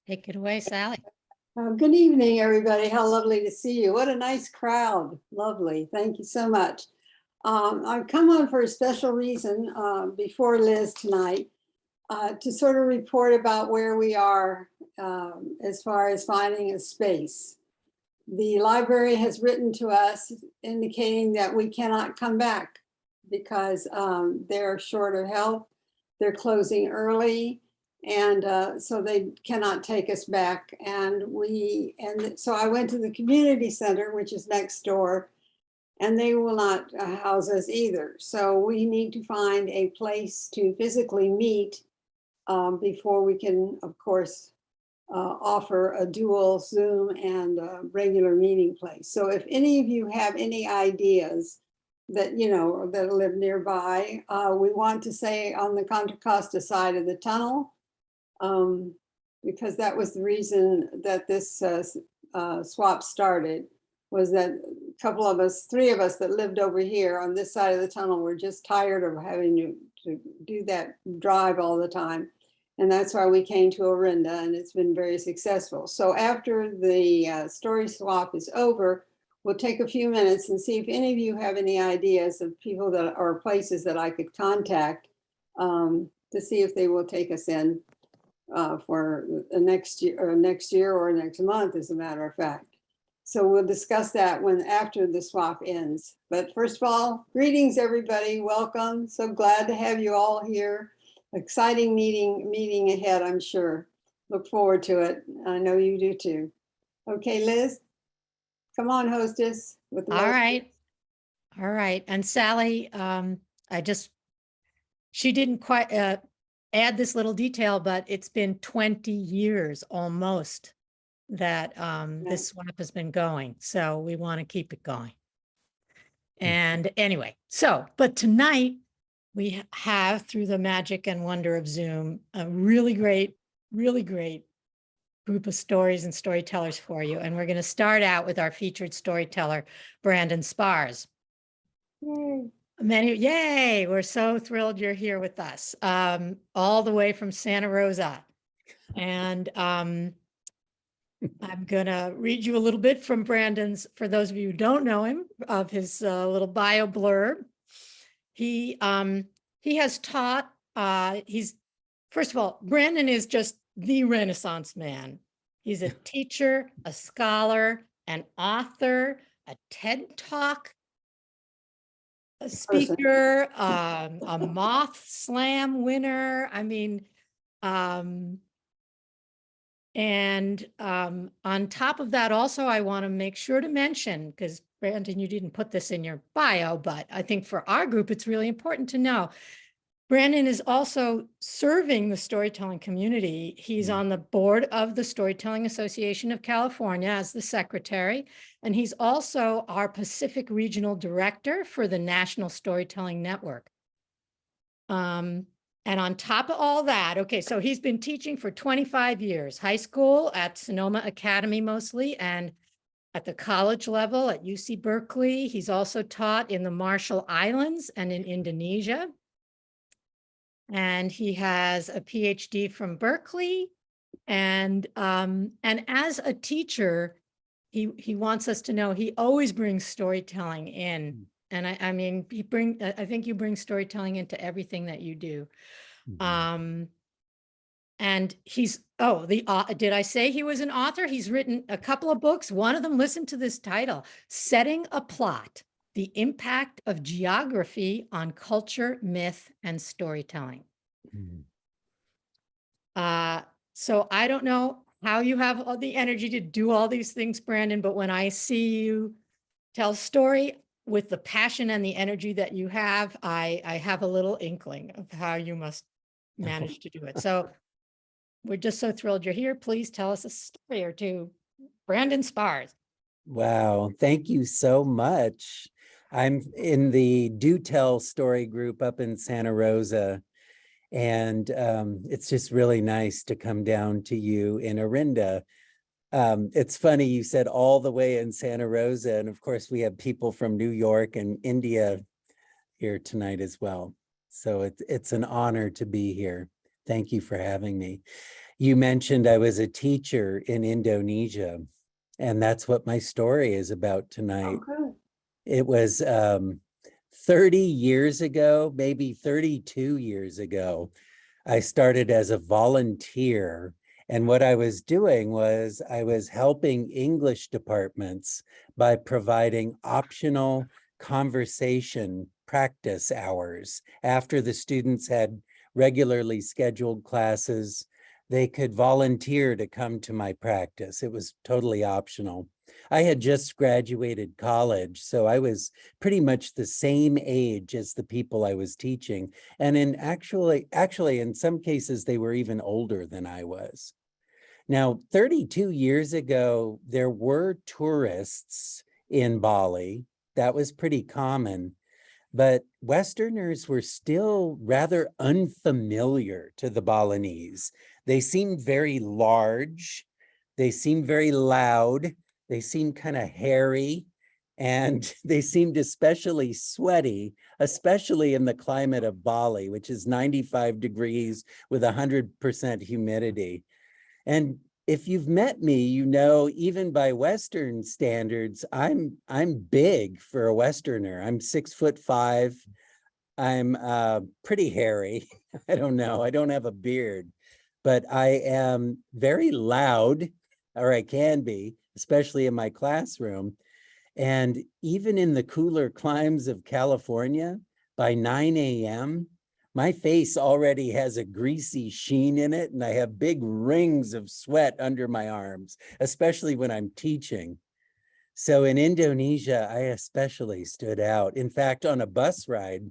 Take it away, Sally. Good evening, everybody. How lovely to see you. What a nice crowd. Lovely. Thank you so much. I've come on for a special reason before Liz tonight to sort of report about where we are as far as finding a space. The library has written to us indicating that we cannot come back because they're short of help. They're closing early. And so they cannot take us back. And so I went to the community center, which is next door, and they will not house us either. So we need to find a place to physically meet before we can, of course, offer a dual Zoom and regular meeting place. So if any of you have any ideas that, that live nearby, we want to say on the Contra Costa side of the tunnel, because that was the reason that this swap started, was that a couple of us, three of us that lived over here on this side of the tunnel were just tired of having to do that drive all the time. And that's why we came to Orinda, and it's been very successful. So after the story swap is over, we'll take a few minutes and see if any of you have any ideas of people that or places that I could contact to see if they will take us in for the next year or next month, as a matter of fact. So we'll discuss that after the swap ends. But first of all, greetings, everybody. Welcome. So glad to have you all here. Exciting meeting ahead, I'm sure. Look forward to it. I know you do too. Okay, Liz, come on, hostess. With the All right. And Sally, she didn't quite add this little detail, but it's been 20 years almost that this swap has been going. So we want to keep it going. And anyway, but tonight we have, through the magic and wonder of Zoom, a really great group of stories and storytellers for you. And we're going to start out with our featured storyteller, Brandon Spars. Yay. Yay, we're so thrilled you're here with us, all the way from Santa Rosa. And I'm going to read you a little bit from Brandon's, for those of you who don't know him, of his little bio blurb. He has taught, first of all, Brandon is just the Renaissance man. He's a teacher, a scholar, an author, a TED Talk, a speaker, a Moth Slam winner. I mean, and on top of that, also, I want to make sure to mention, because Brandon, you didn't put this in your bio, but I think for our group, it's really important to know. Brandon is also serving the storytelling community. He's on the board of the Storytelling Association of California as the secretary, and he's also our Pacific Regional Director for the National Storytelling Network. And on top of all that, okay, so he's been teaching for 25 years, high school at Sonoma Academy mostly, and at the college level at UC Berkeley. He's also taught in the Marshall Islands and in Indonesia. And he has a PhD from Berkeley. And as a teacher, he wants us to know he always brings storytelling in. And I mean, I think you bring storytelling into everything that you do. And he's, did I say he was an author? He's written a couple of books. One of them, listen to this title, Setting a Plot: The Impact of Geography on Culture, Myth, and Storytelling. So I don't know how you have all the energy to do all these things, Brandon, but when I see you tell story with the passion and the energy that you have, I have a little inkling of how you must manage to do it. So we're just so thrilled you're here. Please tell us a story or two. Brandon Spars. Wow, thank you so much. I'm in the Do Tell story group up in Santa Rosa, and it's just really nice to come down to you in Orinda. It's funny, you said all the way in Santa Rosa, and of course we have people from New York and India here tonight as well. So it's an honor to be here. Thank you for having me. You mentioned I was a teacher in Indonesia, and that's what my story is about tonight. Oh, good. It was 30 years ago, maybe 32 years ago. I started as a volunteer. And what I was doing was I was helping English departments by providing optional conversation practice hours. After the students had regularly scheduled classes, they could volunteer to come to my practice. It was totally optional. I had just graduated college, so I was pretty much the same age as the people I was teaching. And actually, in some cases, they were even older than I was. Now, 32 years ago, there were tourists in Bali. That was pretty common, but Westerners were still rather unfamiliar to the Balinese. They seemed very large. They seemed very loud. They seemed kind of hairy, and they seemed especially sweaty, especially in the climate of Bali, which is 95 degrees with 100% humidity. And if you've met me, you know, even by Western standards, I'm big for a Westerner. I'm 6'5". I'm pretty hairy. I don't know. I don't have a beard, but I am very loud, or I can be, especially in my classroom. And even in the cooler climes of California, by 9 a.m., my face already has a greasy sheen in it, and I have big rings of sweat under my arms, especially when I'm teaching. So in Indonesia, I especially stood out. In fact, on a bus ride,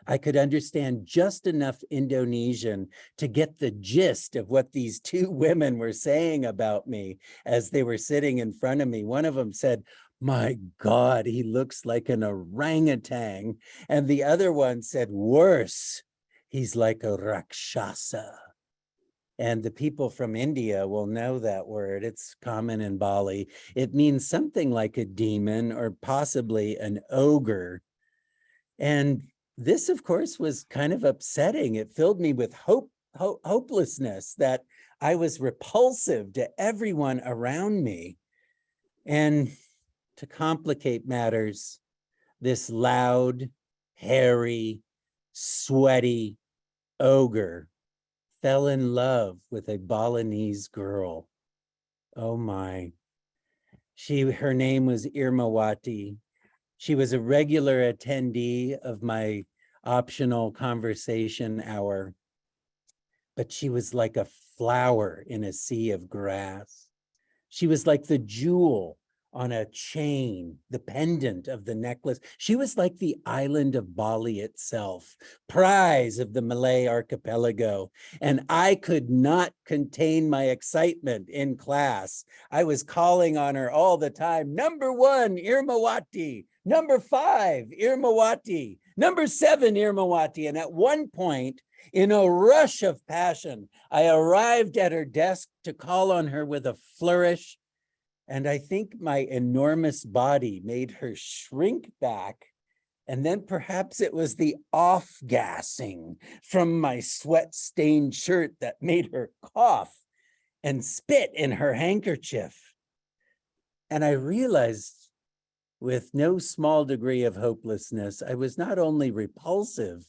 I could understand just enough Indonesian to get the gist of what these two women were saying about me as they were sitting in front of me. One of them said, "My God, he looks like an orangutan." And the other one said, "Worse, he's like a rakshasa." And the people from India will know that word. It's common in Bali. It means something like a demon or possibly an ogre. And this, of course, was kind of upsetting. It filled me with hopelessness that I was repulsive to everyone around me. And to complicate matters, this loud, hairy, sweaty ogre fell in love with a Balinese girl. Oh my. Her name was Irmawati. She was a regular attendee of my optional conversation hour, but she was like a flower in a sea of grass. She was like the jewel on a chain, the pendant of the necklace. She was like the island of Bali itself, prize of the Malay archipelago. And I could not contain my excitement in class. I was calling on her all the time. Number 1, Irmawati. Number 5, Irmawati. Number 7, Irmawati. And at one point, in a rush of passion, I arrived at her desk to call on her with a flourish. And I think my enormous body made her shrink back. And then perhaps it was the off-gassing from my sweat-stained shirt that made her cough and spit in her handkerchief. And I realized with no small degree of hopelessness, I was not only repulsive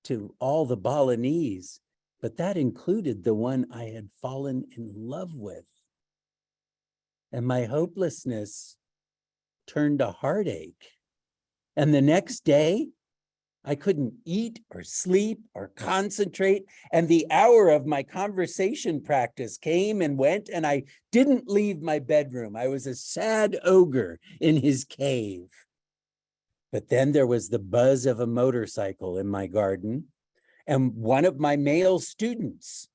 to all the Balinese, but that included the one I had fallen in love with. And my hopelessness turned to heartache. And the next day, I couldn't eat or sleep or concentrate. And the hour of my conversation practice came and went, and I didn't leave my bedroom. I was a sad ogre in his cave. But then there was the buzz of a motorcycle in my garden, and one of my male students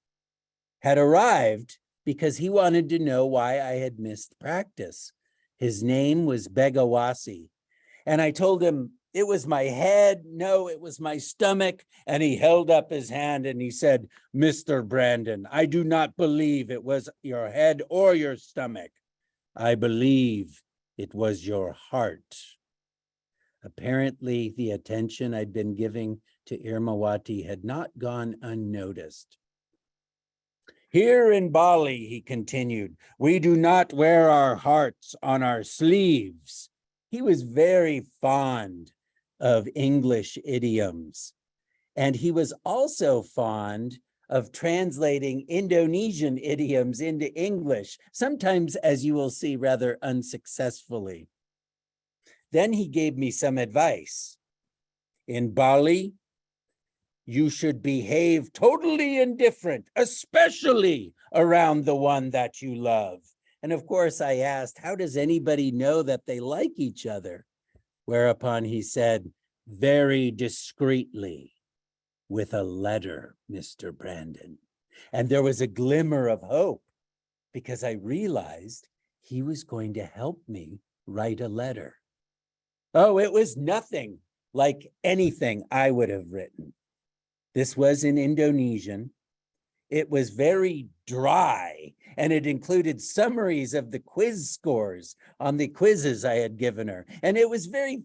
had arrived because he wanted to know why I had missed practice. His name was Begawasi. And I told him it was my head. No, it was my stomach. And he held up his hand and he said, "Mr. Brandon, I do not believe it was your head or your stomach. I believe it was your heart." Apparently, the attention I'd been giving to Irmawati had not gone unnoticed. Here in Bali, he continued, we do not wear our hearts on our sleeves. He was very fond of English idioms. And he was also fond of translating Indonesian idioms into English, sometimes, as you will see, rather unsuccessfully. Then he gave me some advice. In Bali, you should behave totally indifferent, especially around the one that you love. And of course, I asked, how does anybody know that they like each other? Whereupon he said, very discreetly, with a letter, Mr. Brandon. And there was a glimmer of hope because I realized he was going to help me write a letter. Oh, it was nothing like anything I would have written. This was in Indonesian. It was very dry, and it included summaries of the quiz scores on the quizzes I had given her. And it was very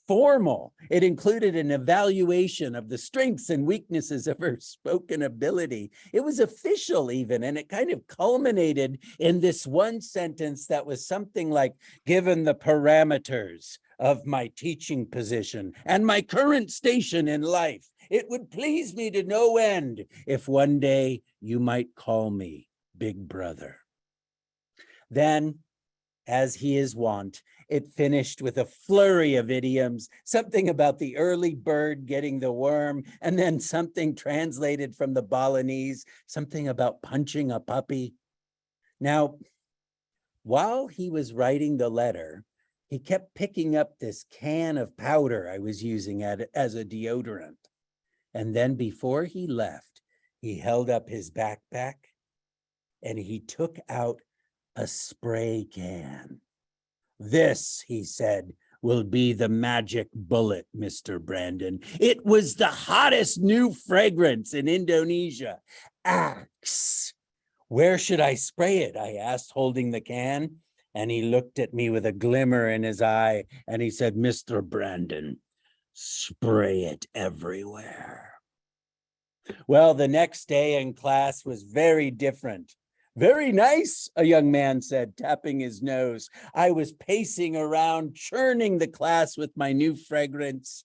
formal. It included an evaluation of the strengths and weaknesses of her spoken ability. It was official even, and it kind of culminated in this one sentence that was something like, given the parameters of my teaching position and my current station in life, it would please me to no end if one day you might call me Big Brother. Then, as he is wont, it finished with a flurry of idioms, something about the early bird getting the worm, and then something translated from the Balinese, something about punching a puppy. Now, while he was writing the letter, he kept picking up this can of powder I was using as a deodorant. And then before he left, he held up his backpack and he took out a spray can. This, he said, will be the magic bullet, Mr. Brandon. It was the hottest new fragrance in Indonesia, Axe. Where should I spray it? I asked, holding the can. And he looked at me with a glimmer in his eye and he said, Mr. Brandon, spray it everywhere. Well, the next day in class was very different. Very nice, a young man said, tapping his nose. I was pacing around, churning the class with my new fragrance.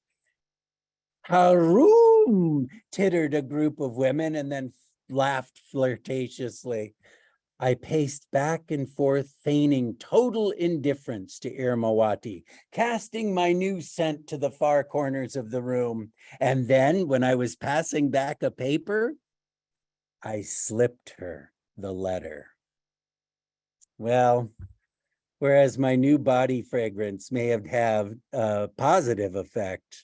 Haroom, tittered a group of women and then laughed flirtatiously. I paced back and forth, feigning total indifference to Irmawati, casting my new scent to the far corners of the room. And then, when I was passing back a paper, I slipped her the letter. Well, whereas my new body fragrance may have had a positive effect,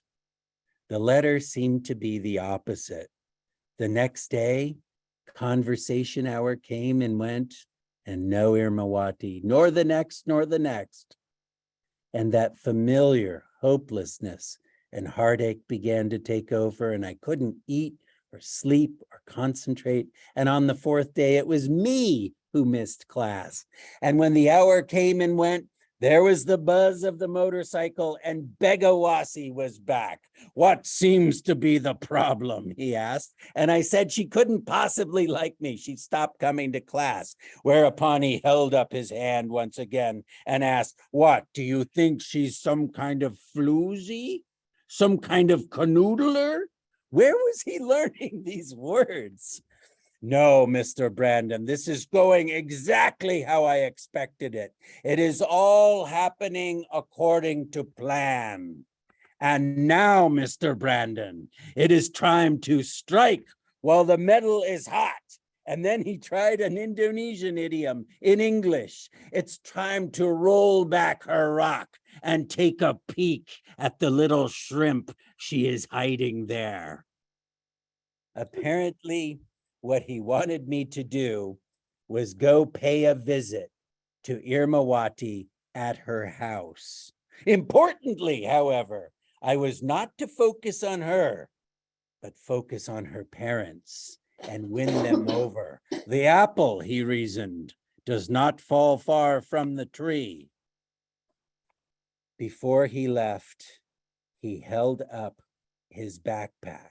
the letter seemed to be the opposite. The next day, conversation hour came and went, and no Irmawati, nor the next, nor the next. And that familiar hopelessness and heartache began to take over, and I couldn't eat or sleep or concentrate. And on the fourth day, it was me who missed class. And when the hour came and went, there was the buzz of the motorcycle and Begawasi was back. What seems to be the problem, he asked. And I said she couldn't possibly like me. She stopped coming to class, whereupon he held up his hand once again and asked, what, do you think she's some kind of floozy? Some kind of canoodler? Where was he learning these words? No, Mr. Brandon, this is going exactly how I expected it. It is all happening according to plan. And now, Mr. Brandon, it is time to strike while the metal is hot. And then he tried an Indonesian idiom in English. It's time to roll back her rock and take a peek at the little shrimp she is hiding there. Apparently, what he wanted me to do was go pay a visit to Irmawati at her house. Importantly, however, I was not to focus on her, but focus on her parents and win them over. The apple, he reasoned, does not fall far from the tree. Before he left, he held up his backpack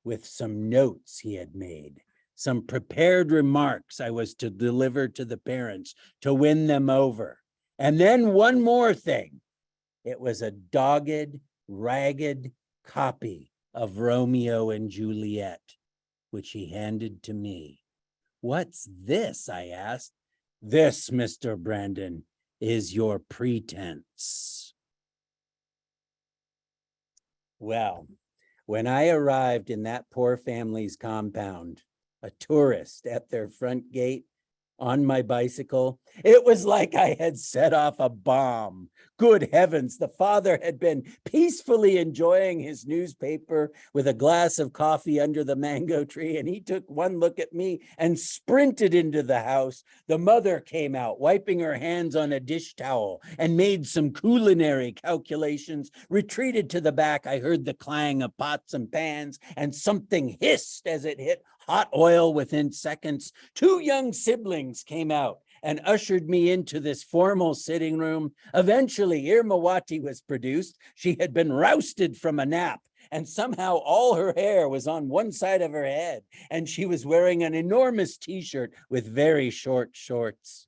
with some notes he had made some prepared remarks I was to deliver to the parents to win them over. And then one more thing. It was a dogged, ragged copy of Romeo and Juliet, which he handed to me. "What's this?" I asked. "This, Mr. Brandon, is your pretense." Well, when I arrived in that poor family's compound, a tourist at their front gate on my bicycle, it was like I had set off a bomb. Good heavens, the father had been peacefully enjoying his newspaper with a glass of coffee under the mango tree, and he took one look at me and sprinted into the house. The mother came out, wiping her hands on a dish towel, and made some culinary calculations, retreated to the back. I heard the clang of pots and pans, and something hissed as it hit hot oil within seconds. Two young siblings came out and ushered me into this formal sitting room. Eventually, Irmawati was produced. She had been rousted from a nap, and somehow all her hair was on one side of her head, and she was wearing an enormous t-shirt with very short shorts.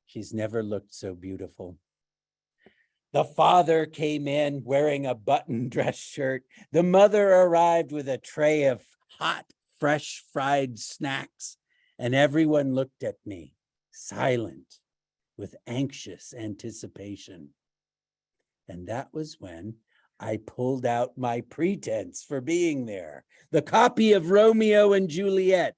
She's never looked so beautiful. The father came in wearing a button dress shirt. The mother arrived with a tray of hot, fresh fried snacks, and everyone looked at me, silent, with anxious anticipation. And that was when I pulled out my pretense for being there, the copy of Romeo and Juliet.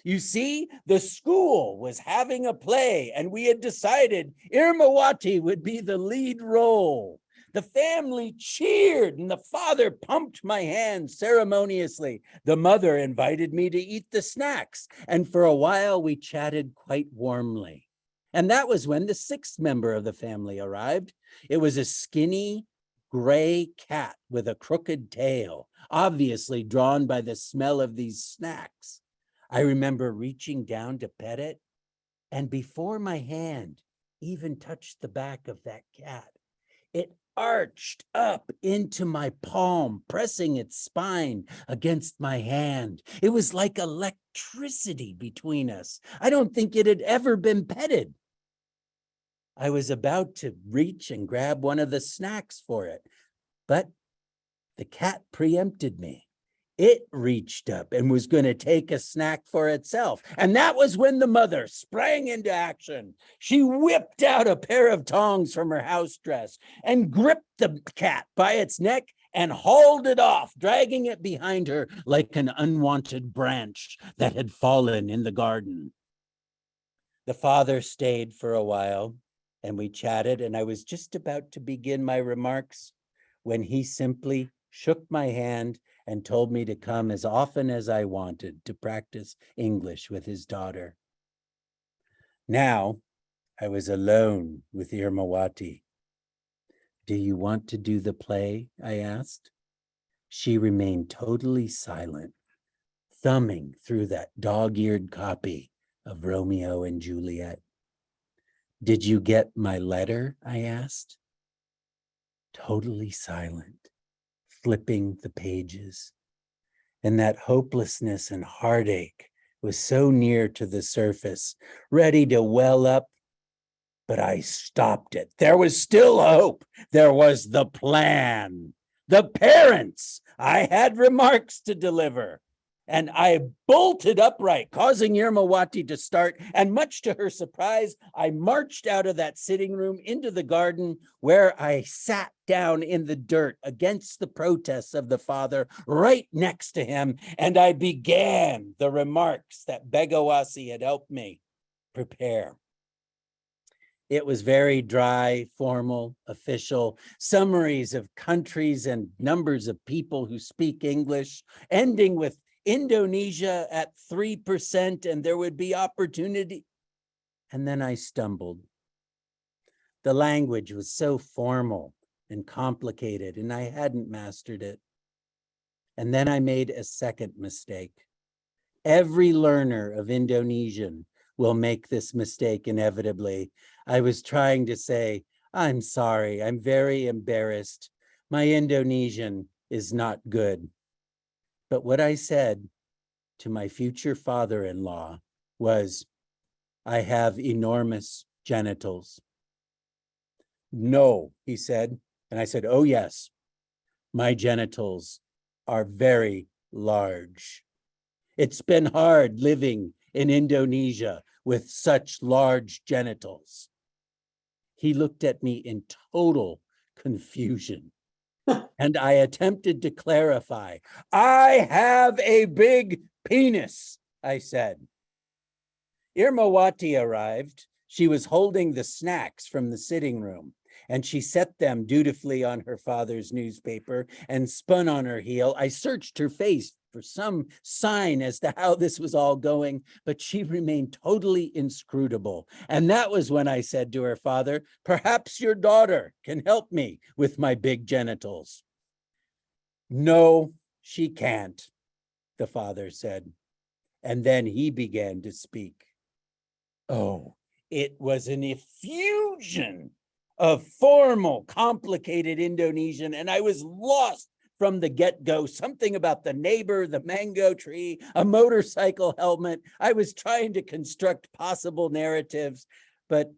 You see, the school was having a play, and we had decided Irmawati would be the lead role. The family cheered, and the father pumped my hand ceremoniously. The mother invited me to eat the snacks, and for a while we chatted quite warmly. And that was when the sixth member of the family arrived. It was a skinny, gray cat with a crooked tail, obviously drawn by the smell of these snacks. I remember reaching down to pet it, and before my hand even touched the back of that cat, it arched up into my palm, pressing its spine against my hand. It was like electricity between us. I don't think it had ever been petted. I was about to reach and grab one of the snacks for it, but the cat preempted me. It reached up and was going to take a snack for itself. And that was when the mother sprang into action. She whipped out a pair of tongs from her house dress and gripped the cat by its neck and hauled it off, dragging it behind her like an unwanted branch that had fallen in the garden. The father stayed for a while, and we chatted, and I was just about to begin my remarks when he simply shook my hand and told me to come as often as I wanted to practice English with his daughter. Now I was alone with Irmawati. "Do you want to do the play?" I asked. She remained totally silent, thumbing through that dog-eared copy of Romeo and Juliet. "Did you get my letter?" I asked. Totally silent, flipping the pages. And that hopelessness and heartache was so near to the surface, ready to well up, but I stopped it. There was still hope. There was the plan. The parents. I had remarks to deliver. And I bolted upright, causing Irmawati to start. And much to her surprise, I marched out of that sitting room into the garden, where I sat down in the dirt against the protests of the father, right next to him. And I began the remarks that Begawasi had helped me prepare. It was very dry, formal, official, summaries of countries and numbers of people who speak English, ending with Indonesia at 3%, and there would be opportunity. And then I stumbled. The language was so formal and complicated, and I hadn't mastered it. And then I made a second mistake. Every learner of Indonesian will make this mistake inevitably. I was trying to say, "I'm sorry, I'm very embarrassed. My Indonesian is not good." But what I said to my future father-in-law was, "I have enormous genitals." "No," he said. And I said, "Oh, yes, my genitals are very large. It's been hard living in Indonesia with such large genitals." He looked at me in total confusion. And I attempted to clarify. "I have a big penis," I said. Irmawati arrived. She was holding the snacks from the sitting room, and she set them dutifully on her father's newspaper and spun on her heel. I searched her face for some sign as to how this was all going, but she remained totally inscrutable. And that was when I said to her father, "Perhaps your daughter can help me with my big genitals." "No, she can't," the father said. And then he began to speak. Oh, it was an effusion of formal, complicated Indonesian, and I was lost from the get-go. Something about the neighbor, the mango tree, a motorcycle helmet. I was trying to construct possible narratives, but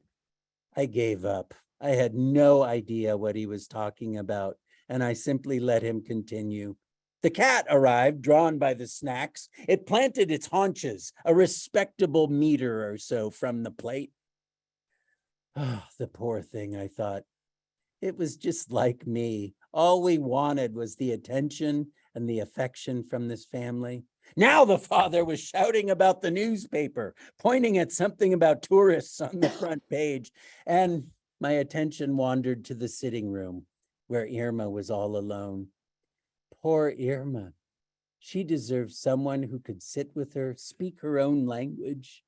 I gave up. I had no idea what he was talking about, and I simply let him continue. The cat arrived, drawn by the snacks. It planted its haunches a respectable meter or so from the plate. Oh, the poor thing, I thought. It was just like me. All we wanted was the attention and the affection from this family. Now the father was shouting about the newspaper, pointing at something about tourists on the front page, and my attention wandered to the sitting room where Irma was all alone. Poor Irma. She deserved someone who could sit with her, speak her own language,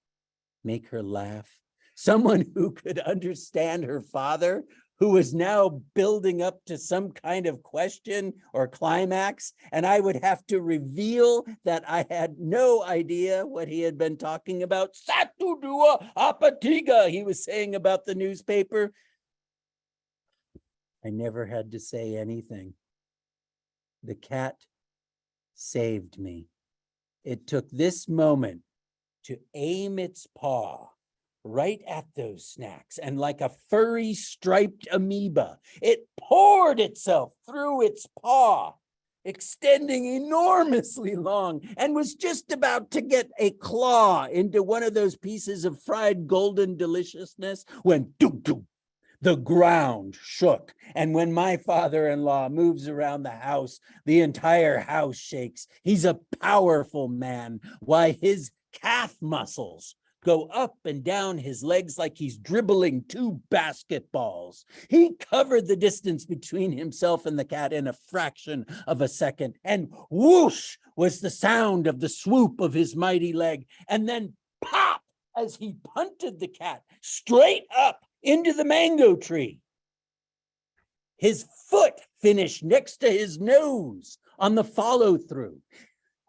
make her laugh. Someone who could understand her father, who was now building up to some kind of question or climax, and I would have to reveal that I had no idea what he had been talking about. "Satu dua apa tiga," he was saying about the newspaper. I never had to say anything. The cat saved me. It took this moment to aim its paw right at those snacks, and like a furry striped amoeba, it poured itself through its paw, extending enormously long, and was just about to get a claw into one of those pieces of fried golden deliciousness when doo-doo, the ground shook. And when my father-in-law moves around the house, the entire house shakes. He's a powerful man. Why, his calf muscles go up and down his legs like he's dribbling two basketballs. He covered the distance between himself and the cat in a fraction of a second, and whoosh was the sound of the swoop of his mighty leg, and then pop as he punted the cat straight up into the mango tree. His foot finished next to his nose on the follow-through.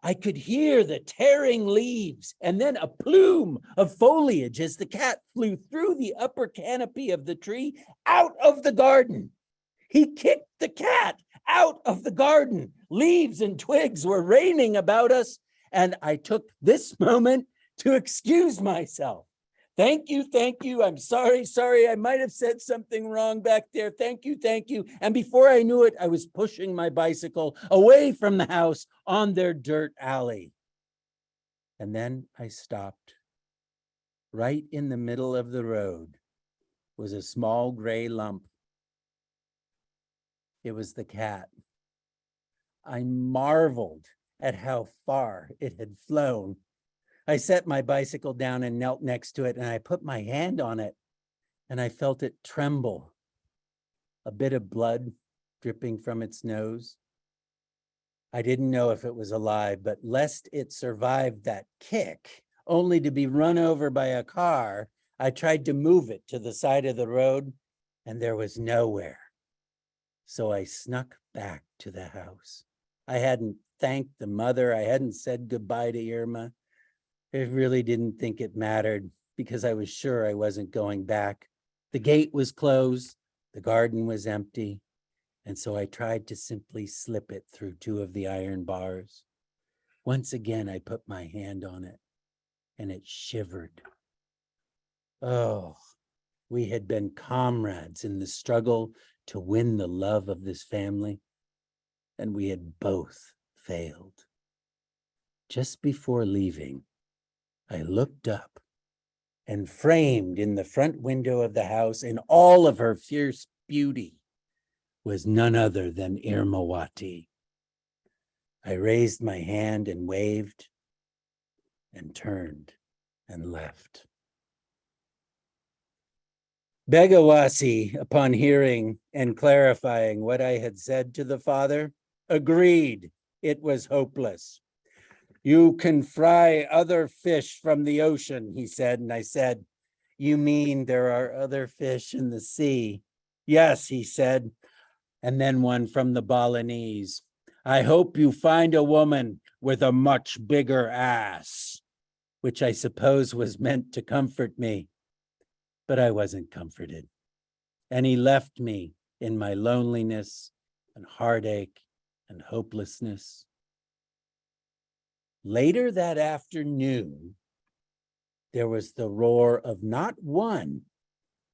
I could hear the tearing leaves and then a plume of foliage as the cat flew through the upper canopy of the tree out of the garden. He kicked the cat out of the garden. Leaves and twigs were raining about us, and I took this moment to excuse myself. Thank you. I'm sorry. I might have said something wrong back there. Thank you. And before I knew it, I was pushing my bicycle away from the house on their dirt alley. And then I stopped. Right in the middle of the road was a small gray lump. It was the cat. I marveled at how far it had flown. I set my bicycle down and knelt next to it, and I put my hand on it, and I felt it tremble. A bit of blood dripping from its nose. I didn't know if it was alive, but lest it survived that kick, only to be run over by a car, I tried to move it to the side of the road, and there was nowhere. So I snuck back to the house. I hadn't thanked the mother. I hadn't said goodbye to Irma. I really didn't think it mattered because I was sure I wasn't going back. The gate was closed, the garden was empty, and so I tried to simply slip it through two of the iron bars. Once again, I put my hand on it and it shivered. Oh, we had been comrades in the struggle to win the love of this family, and we had both failed. Just before leaving, I looked up, and framed in the front window of the house in all of her fierce beauty was none other than Irmawati. I raised my hand and waved and turned and left. Begawasi, upon hearing and clarifying what I had said to the father, agreed it was hopeless. You can fry other fish from the ocean, he said, and I said, you mean there are other fish in the sea? Yes, he said, and then one from the Balinese. I hope you find a woman with a much bigger ass, which I suppose was meant to comfort me, but I wasn't comforted. And he left me in my loneliness and heartache and hopelessness. Later that afternoon, there was the roar of not one,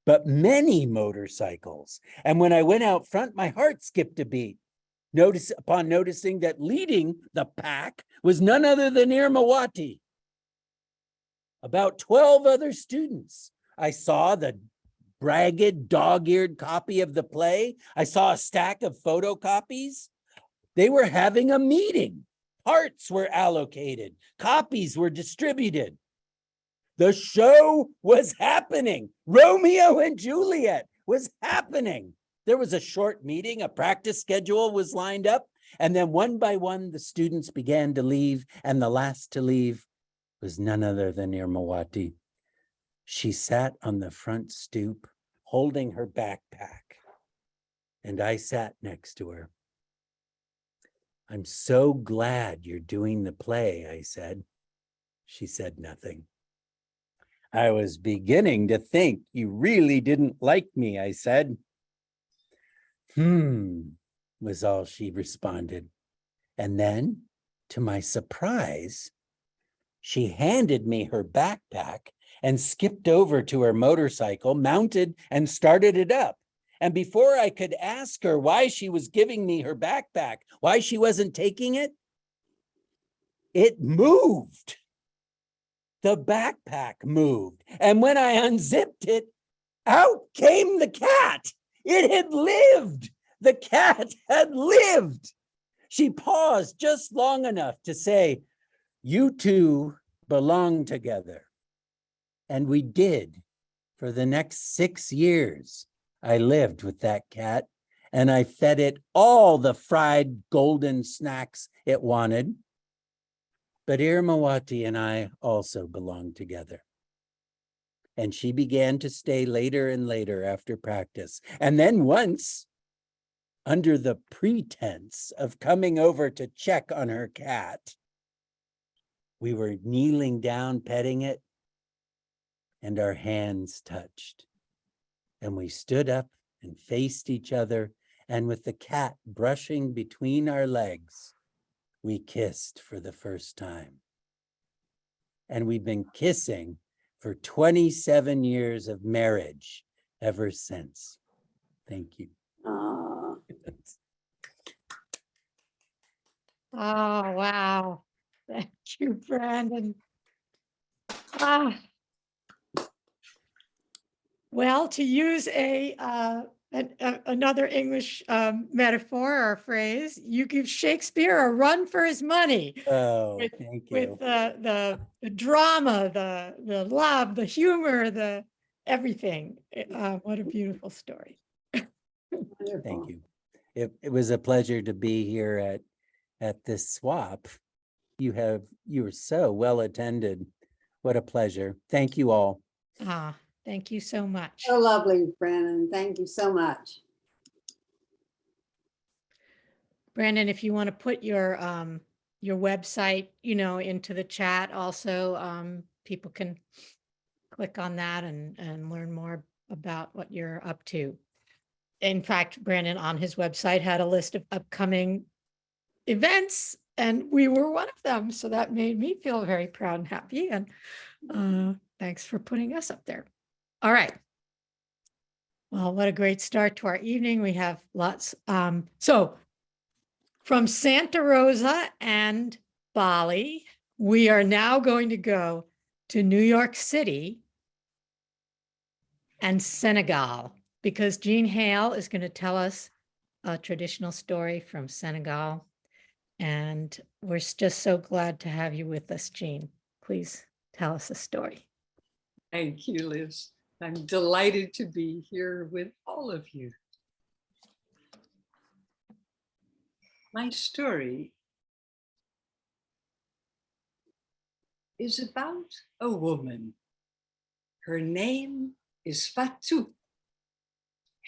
but many motorcycles. And when I went out front, my heart skipped a beat. Upon noticing that leading the pack was none other than Irmawati. About 12 other students. I saw the ragged, dog-eared copy of the play. I saw a stack of photocopies. They were having a meeting. Parts were allocated. Copies were distributed. The show was happening. Romeo and Juliet was happening. There was a short meeting, a practice schedule was lined up, and then one by one, the students began to leave, and the last to leave was none other than Irmawati. She sat on the front stoop, holding her backpack, and I sat next to her. I'm so glad you're doing the play, I said. She said nothing. I was beginning to think you really didn't like me, I said. Was all she responded. And then, to my surprise, she handed me her backpack and skipped over to her motorcycle, mounted and started it up. And before I could ask her why she was giving me her backpack, why she wasn't taking it, it moved. The backpack moved. And when I unzipped it, out came the cat. It had lived. The cat had lived. She paused just long enough to say, you two belong together. And we did. For the next 6 years, I lived with that cat, and I fed it all the fried golden snacks it wanted. But Irmawati and I also belonged together. And she began to stay later and later after practice. And then once, under the pretense of coming over to check on her cat, we were kneeling down, petting it, and our hands touched. And we stood up and faced each other, and with the cat brushing between our legs, we kissed for the first time. And we've been kissing for 27 years of marriage ever since. Thank you. Oh, Oh, wow. Thank you, Brandon. Ah. Well, to use another English metaphor or phrase, you give Shakespeare a run for his money. Oh, With- thank With you. the drama, the love, the humor, the everything. What a beautiful story. wonderful. Thank you. It was a pleasure to be here at this swap. You were so well attended. What a pleasure. Thank you all. Thank you so much. So lovely, Brandon. Thank you so much. Brandon, if you want to put your website, into the chat also, people can click on that and learn more about what you're up to. In fact, Brandon on his website had a list of upcoming events and we were one of them. So that made me feel very proud and happy. And thanks for putting us up there. All right. Well, what a great start to our evening. We have lots. So from Santa Rosa and Bali, we are now going to go to New York City and Senegal, because Jean Hale is going to tell us a traditional story from Senegal. And we're just so glad to have you with us, Jean. Please tell us a story. Thank you, Liz. I'm delighted to be here with all of you. My story is about a woman. Her name is Fatou,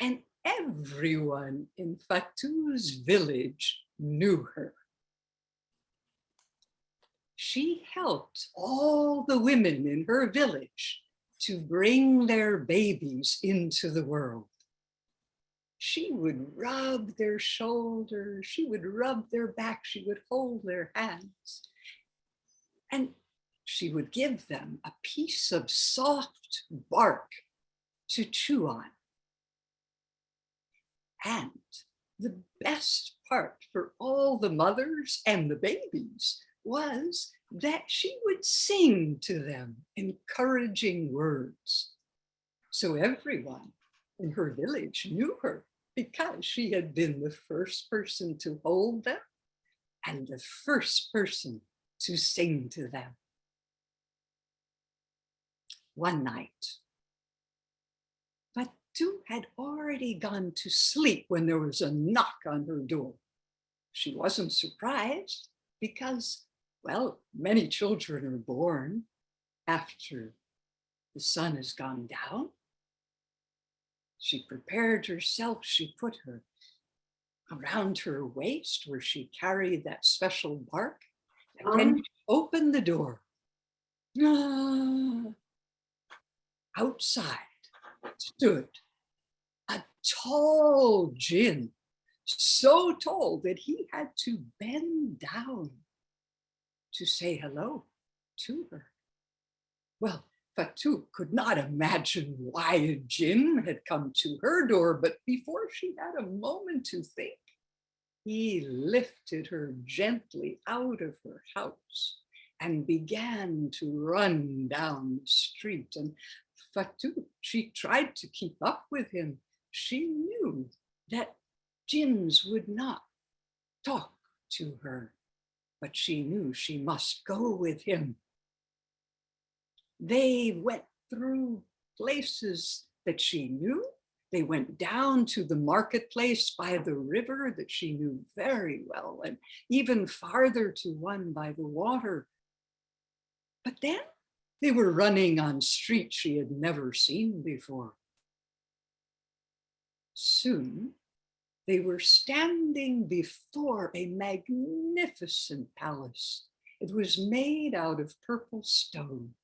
and everyone in Fatou's village knew her. She helped all the women in her village to bring their babies into the world. She would rub their shoulders, she would rub their back, she would hold their hands, and she would give them a piece of soft bark to chew on. And the best part for all the mothers and the babies was that she would sing to them encouraging words. So everyone in her village knew her because she had been the first person to hold them and the first person to sing to them. One night, Fatou had already gone to sleep when there was a knock on her door. She wasn't surprised because, well, many children are born after the sun has gone down. She prepared herself, she put her around her waist where she carried that special bark, and then she opened the door. Outside stood a tall djinn, so tall that he had to bend down to say hello to her. Well, Fatou could not imagine why a djinn had come to her door, but before she had a moment to think, he lifted her gently out of her house and began to run down the street. And Fatou, she tried to keep up with him. She knew that jinns would not talk to her, but she knew she must go with him. They went through places that she knew. They went down to the marketplace by the river that she knew very well, and even farther to one by the water. But then they were running on streets she had never seen before. Soon, they were standing before a magnificent palace. It was made out of purple stone.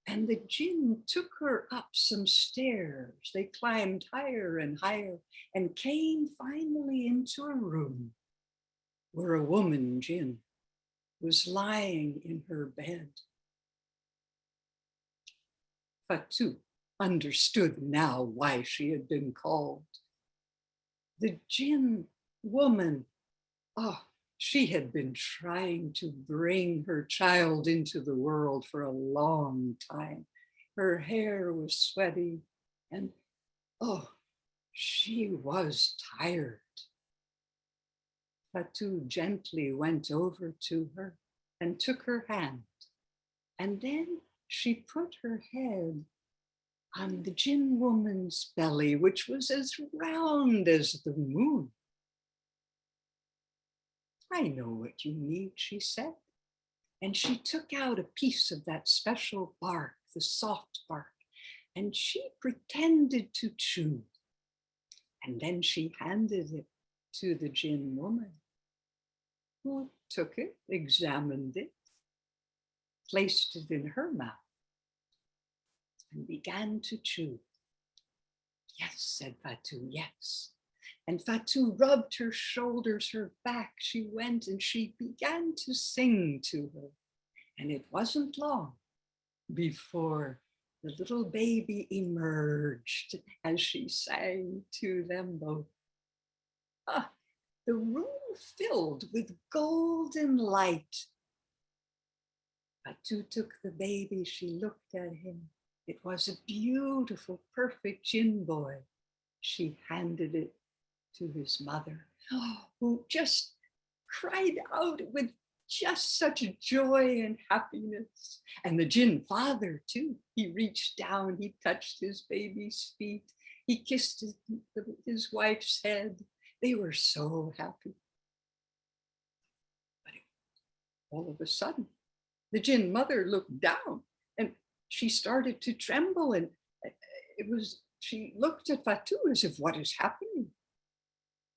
And the djinn took her up some stairs. They climbed higher and higher and came finally into a room where a woman djinn was lying in her bed. Fatou understood now why she had been called. The djinn woman, she had been trying to bring her child into the world for a long time. Her hair was sweaty and, she was tired. Fatou gently went over to her and took her hand. And then she put her head on the djinn woman's belly, which was as round as the moon. I know what you need, she said. And she took out a piece of that special bark, the soft bark, and she pretended to chew. And then she handed it to the djinn woman, who took it, examined it, placed it in her mouth, and began to chew. Yes, said Fatou, yes. And Fatu rubbed her shoulders, her back. She went and she began to sing to her. And it wasn't long before the little baby emerged as she sang to them both. Ah, the room filled with golden light. Fatu took the baby, she looked at him. It was a beautiful, perfect Jinn boy. She handed it to his mother, who just cried out with just such joy and happiness. And the Jinn father too, he reached down, he touched his baby's feet, he kissed his wife's head. They were so happy. But all of a sudden, the Jinn mother looked down and she started to tremble, and she looked at Fatu as if, what is happening?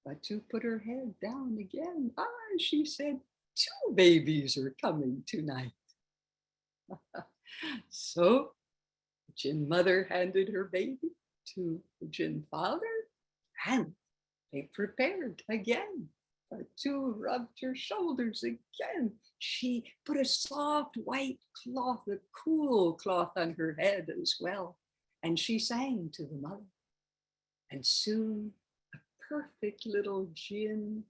Fatu put her head down again. She said, 2 babies are coming tonight. So the Jinn mother handed her baby to the Jinn father, and they prepared again. Fatu rubbed her shoulders again. She put a soft white cloth, a cool cloth on her head as well. And she sang to the mother. And soon a perfect little Jinn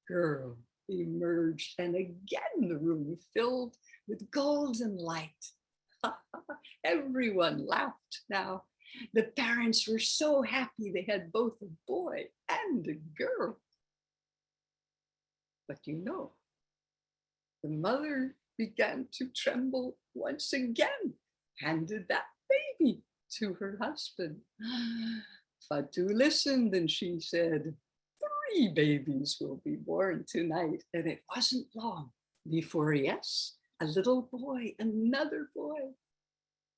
girl emerged. And again, the room filled with golden light. Everyone laughed now. The parents were so happy they had both a boy and a girl. But you know, the mother began to tremble once again, handed that baby to her husband. Fatu listened and she said, 3 babies will be born tonight. And it wasn't long before, yes, a little boy, another boy.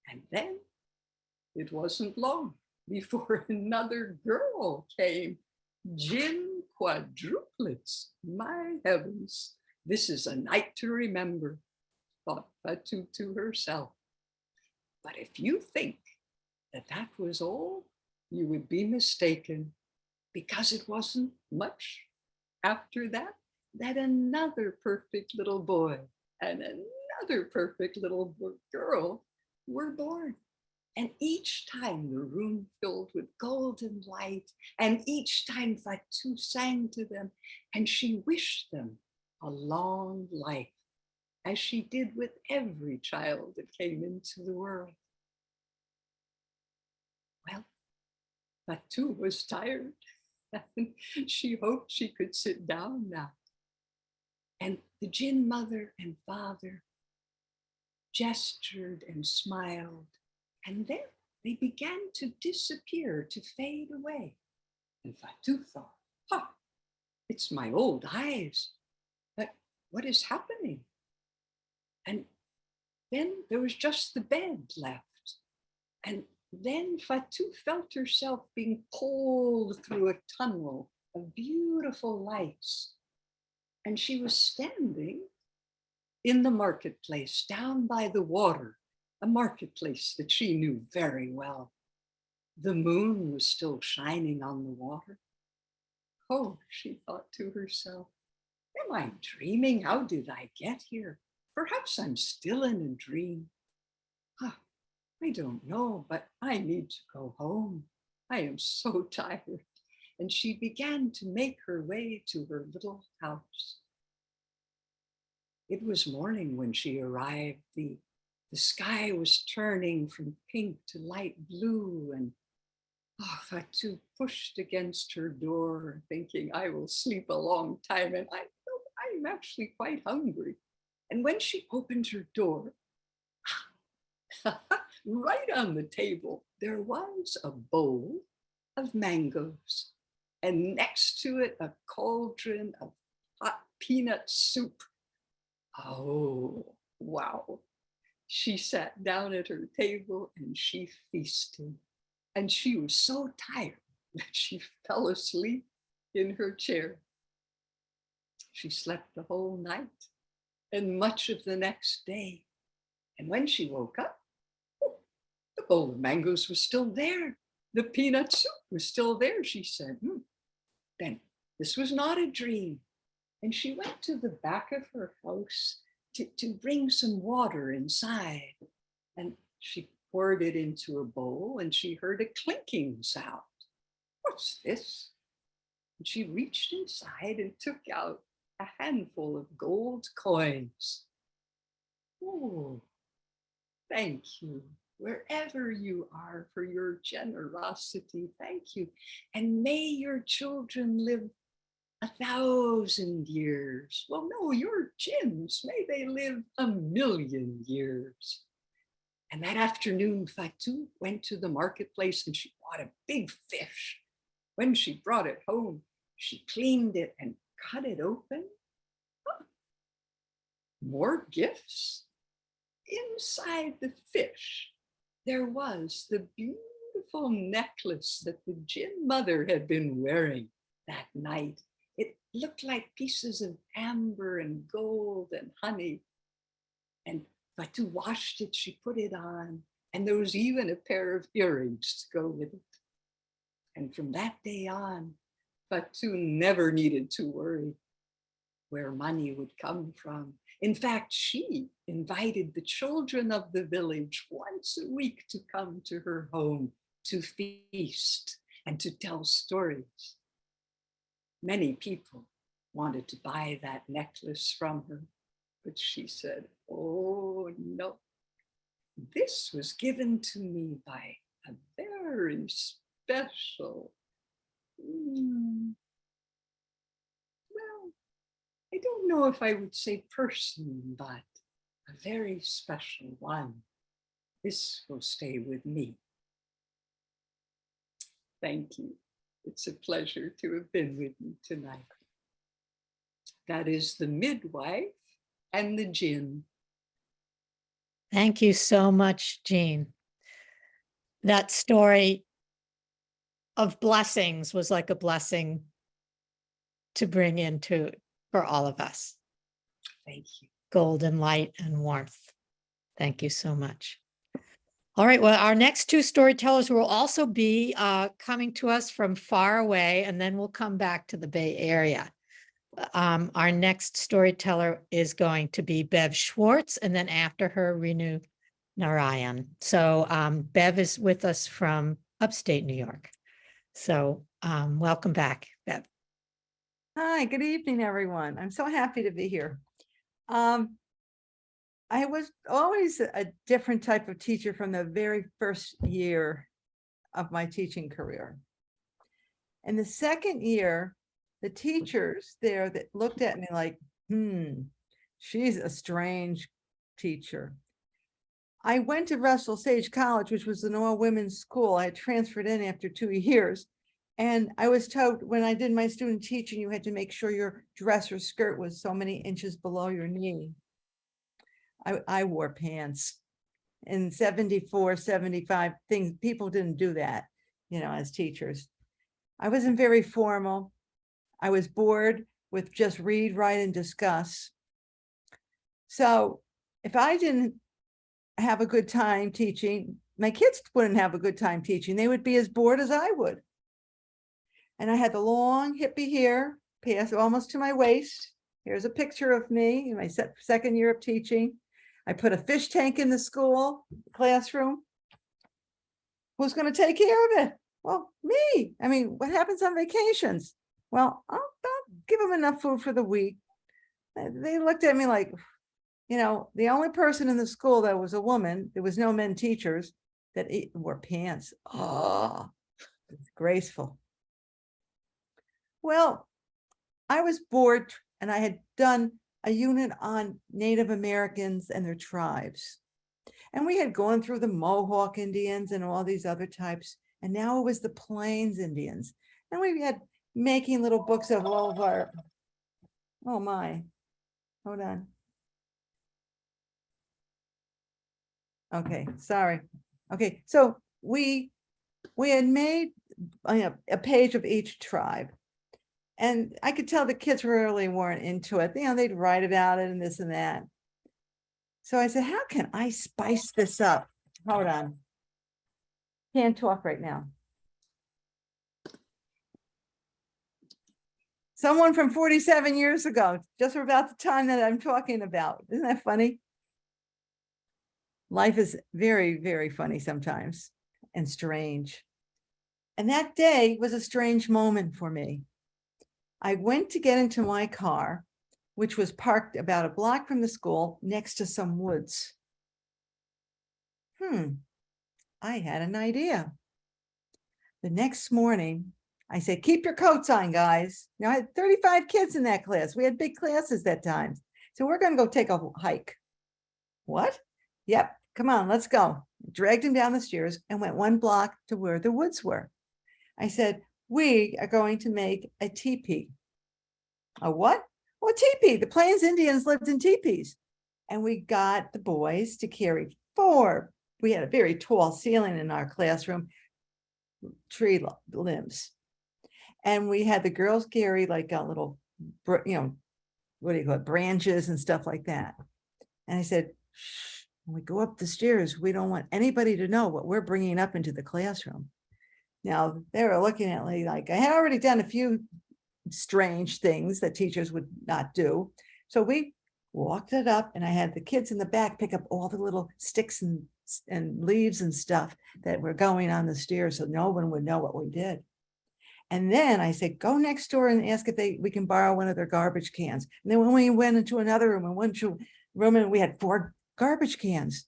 And then it wasn't long before another girl came. Jinn quadruplets, my heavens. This is a night to remember, thought Fatu to herself. But if you think that that was all, you would be mistaken, because it wasn't much after that another perfect little boy and another perfect little girl were born. And each time the room filled with golden light, and each time Fatu sang to them, and she wished them a long life, as she did with every child that came into the world. Well, Fatu was tired, and she hoped she could sit down now. And the Jinn mother and father gestured and smiled. And then they began to disappear, to fade away. And Fatu thought, it's my old eyes. But what is happening? And then there was just the bed left. And then Fatu felt herself being pulled through a tunnel of beautiful lights. And she was standing in the marketplace down by the water, a marketplace that she knew very well. The moon was still shining on the water. Oh, she thought to herself, am I dreaming? How did I get here? Perhaps I'm still in a dream. I don't know, but I need to go home. I am so tired. And she began to make her way to her little house. It was morning when she arrived. The sky was turning from pink to light blue, and Fatu pushed against her door, thinking, I will sleep a long time, and I'm actually quite hungry. And when she opened her door, right on the table, there was a bowl of mangoes, and next to it, a cauldron of hot peanut soup. Oh, wow. She sat down at her table and she feasted. And she was so tired that she fell asleep in her chair. She slept the whole night and much of the next day. And when she woke up, the bowl of mangoes was still there. The peanut soup was still there. She said, Then this was not a dream. And she went to the back of her house to bring some water inside. And she poured it into a bowl and she heard a clinking sound. What's this? And she reached inside and took out a handful of gold coins. Oh, thank you, wherever you are, for your generosity. Thank you. And may your children live 1,000 years. Well, no, your Jins, may they live 1,000,000 years. And that afternoon, Fatou went to the marketplace and she bought a big fish. When she brought it home, she cleaned it and cut it open. Huh. More gifts. Inside the fish, there was the beautiful necklace that the Jin mother had been wearing that night. It looked like pieces of amber and gold and honey. And Fatou washed it, she put it on, and there was even a pair of earrings to go with it. And from that day on, Fatou never needed to worry where money would come from. In fact, she invited the children of the village once a week to come to her home to feast and to tell stories. Many people wanted to buy that necklace from her, but she said, oh no, this was given to me by a very special, well, I don't know if I would say person, but a very special one. This will stay with me. Thank you. It's a pleasure to have been with you tonight. That is the midwife and the Jin. Thank you so much, Jean. That story of blessings was like a blessing to bring into for all of us. Thank you. Golden light and warmth. Thank you so much. All right, well, our next two storytellers will also be coming to us from far away, and then we'll come back to the Bay Area. Our next storyteller is going to be Bev Schwartz, and then after her, Renu Narayan. So Bev is with us from upstate New York. So welcome back, Bev. Hi, good evening, everyone. I'm so happy to be here. I was always a different type of teacher from the very first year of my teaching career. And the second year, the teachers there that looked at me like, she's a strange teacher. I went to Russell Sage College, which was an all-women's school. I had transferred in after 2 years. And I was told when I did my student teaching, you had to make sure your dress or skirt was so many inches below your knee. I wore pants in 74, 75 things. People didn't do that, as teachers. I wasn't very formal. I was bored with just read, write, and discuss. So if I didn't have a good time teaching, my kids wouldn't have a good time teaching. They would be as bored as I would. And I had the long hippie hair, past almost to my waist. Here's a picture of me in my second year of teaching. I put a fish tank in the school classroom. Who's going to take care of it? Well, me. I mean, what happens on vacations? Well, I'll give them enough food for the week. They looked at me like, the only person in the school that was a woman, there was no men teachers, that wore pants. Oh, it's graceful. Well, I was bored and I had done a unit on Native Americans and their tribes. And we had gone through the Mohawk Indians and all these other types. And now it was the Plains Indians. And we had making little books of all of our, oh my, hold on. Okay, sorry. Okay, so we had made a page of each tribe. And I could tell the kids really weren't into it. They'd write about it and this and that. So I said, how can I spice this up? Hold on. Can't talk right now. Someone from 47 years ago, just about the time that I'm talking about. Isn't that funny? Life is very, very funny sometimes and strange. And that day was a strange moment for me. I went to get into my car, which was parked about a block from the school next to some woods. I had an idea. The next morning, I said, keep your coats on, guys. Now, I had 35 kids in that class. We had big classes that time. So we're going to go take a hike. What? Yep. Come on, let's go. Dragged him down the stairs and went 1 block to where the woods were. I said, we are going to make a teepee. A what? Well, a teepee. The Plains Indians lived in teepees. And we got the boys to carry 4. We had a very tall ceiling in our classroom, tree limbs. And we had the girls carry like a little, what do you call it, branches and stuff like that. And I said, shh, when we go up the stairs, we don't want anybody to know what we're bringing up into the classroom. Now, they were looking at me like I had already done a few strange things that teachers would not do. So we walked it up, and I had the kids in the back pick up all the little sticks and leaves and stuff that were going on the stairs so no one would know what we did. And then I said, go next door and ask if we can borrow one of their garbage cans. And then when we went into another room and went to a room, and we had 4 garbage cans.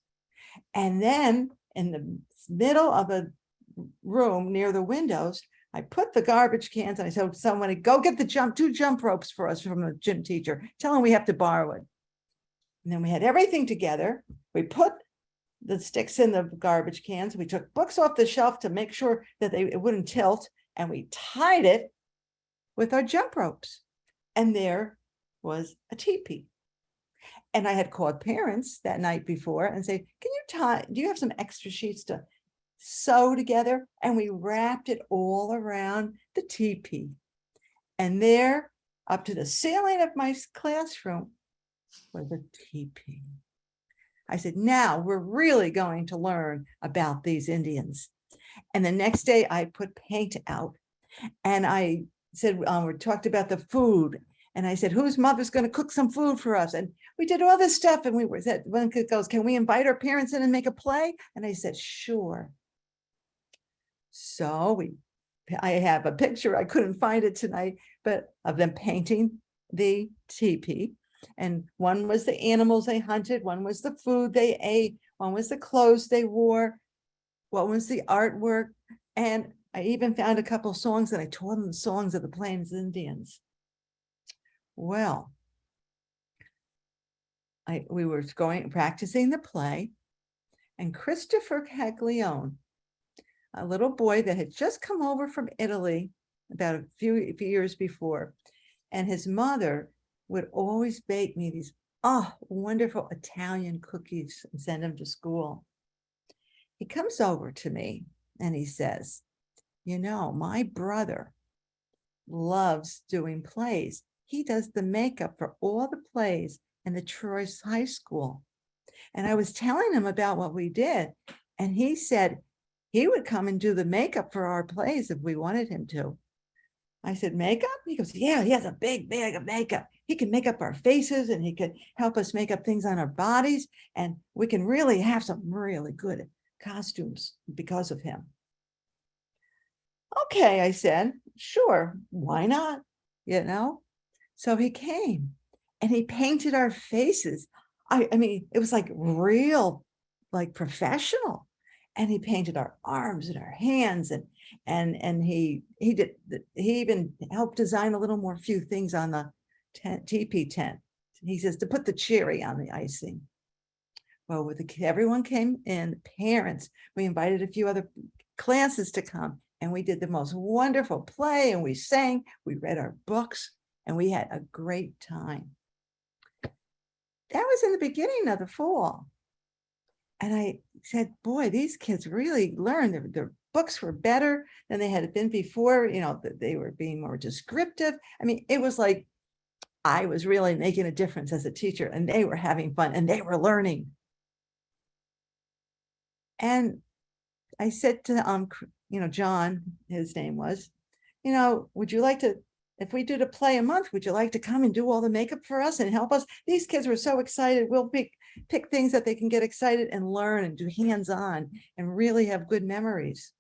And then in the middle of a room near the windows, I put the garbage cans, and I said, somebody go get the 2 jump ropes for us from a gym teacher. Tell them we have to borrow it. And then we had everything together. We put the sticks in the garbage cans. We took books off the shelf to make sure that it wouldn't tilt. And we tied it with our jump ropes. And there was a teepee. And I had called parents that night before and said, do you have some extra sheets to sew together? And we wrapped it all around the teepee. And there, up to the ceiling of my classroom, was a teepee. I said, now we're really going to learn about these Indians. And the next day I put paint out, and I said, we talked about the food. And I said, whose mother's going to cook some food for us? And we did all this stuff. And we said, one kid goes, can we invite our parents in and make a play? And I said, sure. So I have a picture, I couldn't find it tonight, but of them painting the teepee. And one was the animals they hunted, one was the food they ate, one was the clothes they wore, one was the artwork. And I even found a couple songs, and I taught them the songs of the Plains Indians. Well, we were practicing the play, and Christopher Caglione, a little boy that had just come over from Italy about a few years before, and his mother would always bake me these wonderful Italian cookies and send them to school. He comes over to me and he says, my brother loves doing plays. He does the makeup for all the plays in the Troy High School. And I was telling him about what we did, and he said he would come and do the makeup for our plays if we wanted him to. I said, makeup? He goes, yeah, he has a big bag of makeup. He can make up our faces, and he could help us make up things on our bodies. And we can really have some really good costumes because of him. Okay, I said, sure, why not? So he came and he painted our faces. I mean, it was like real, like professional. And he painted our arms and our hands, and he even helped design a little few things on the teepee tent. He says to put the cherry on the icing. Well, everyone came in, parents, we invited a few other classes to come, and we did the most wonderful play, and we sang, we read our books, and we had a great time. That was in the beginning of the fall. And I said, boy, these kids really learned. Their books were better than they had been before. They were being more descriptive. I mean, it was like I was really making a difference as a teacher, and they were having fun, and they were learning. And I said to John, his name was, would you like to if we did a play a month, would you like to come and do all the makeup for us and help us? These kids were so excited. We'll pick things that they can get excited and learn and do hands-on and really have good memories.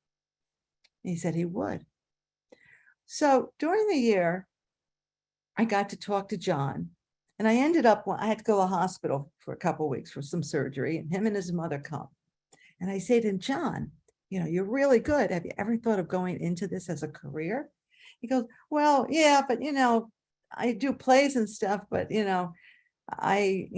He said he would. So during the year, I got to talk to John, and I ended up, I had to go to the hospital for a couple of weeks for some surgery, and him and his mother come. And I say to him, John, you know, you're really good. Have you ever thought of going into this as a career? He goes, well, yeah, but you know, I do plays and stuff, but you know, I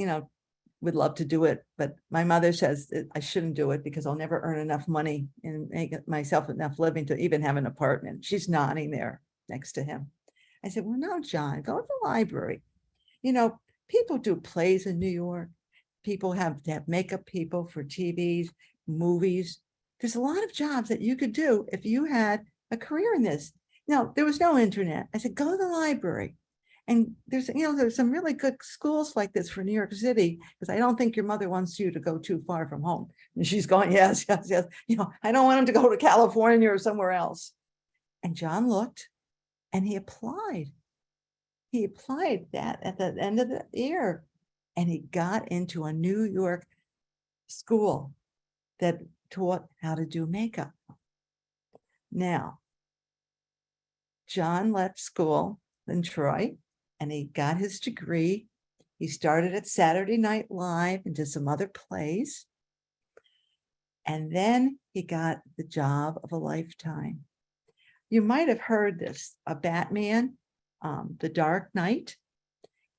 would love to do it, but my mother says I shouldn't do it because I'll never earn enough money and make myself enough living to even have an apartment. She's nodding there next to him. I said, well, no, John, go to the library. You know, people do plays in New York. People have to have makeup people for TVs, movies. There's a lot of jobs that you could do if you had a career in this. Now, there was no internet. I said, go to the library. And there's some really good schools like this for New York City, because I don't think your mother wants you to go too far from home. And she's going, yes, yes, yes. You know, I don't want him to go to California or somewhere else. And John looked and he applied. He applied that at the end of the year, and he got into a New York school that taught how to do makeup. Now, John left school in Troy and he got his degree. He started at Saturday Night Live and did some other plays. And then he got the job of a lifetime. You might have heard this, a Batman, The Dark Knight,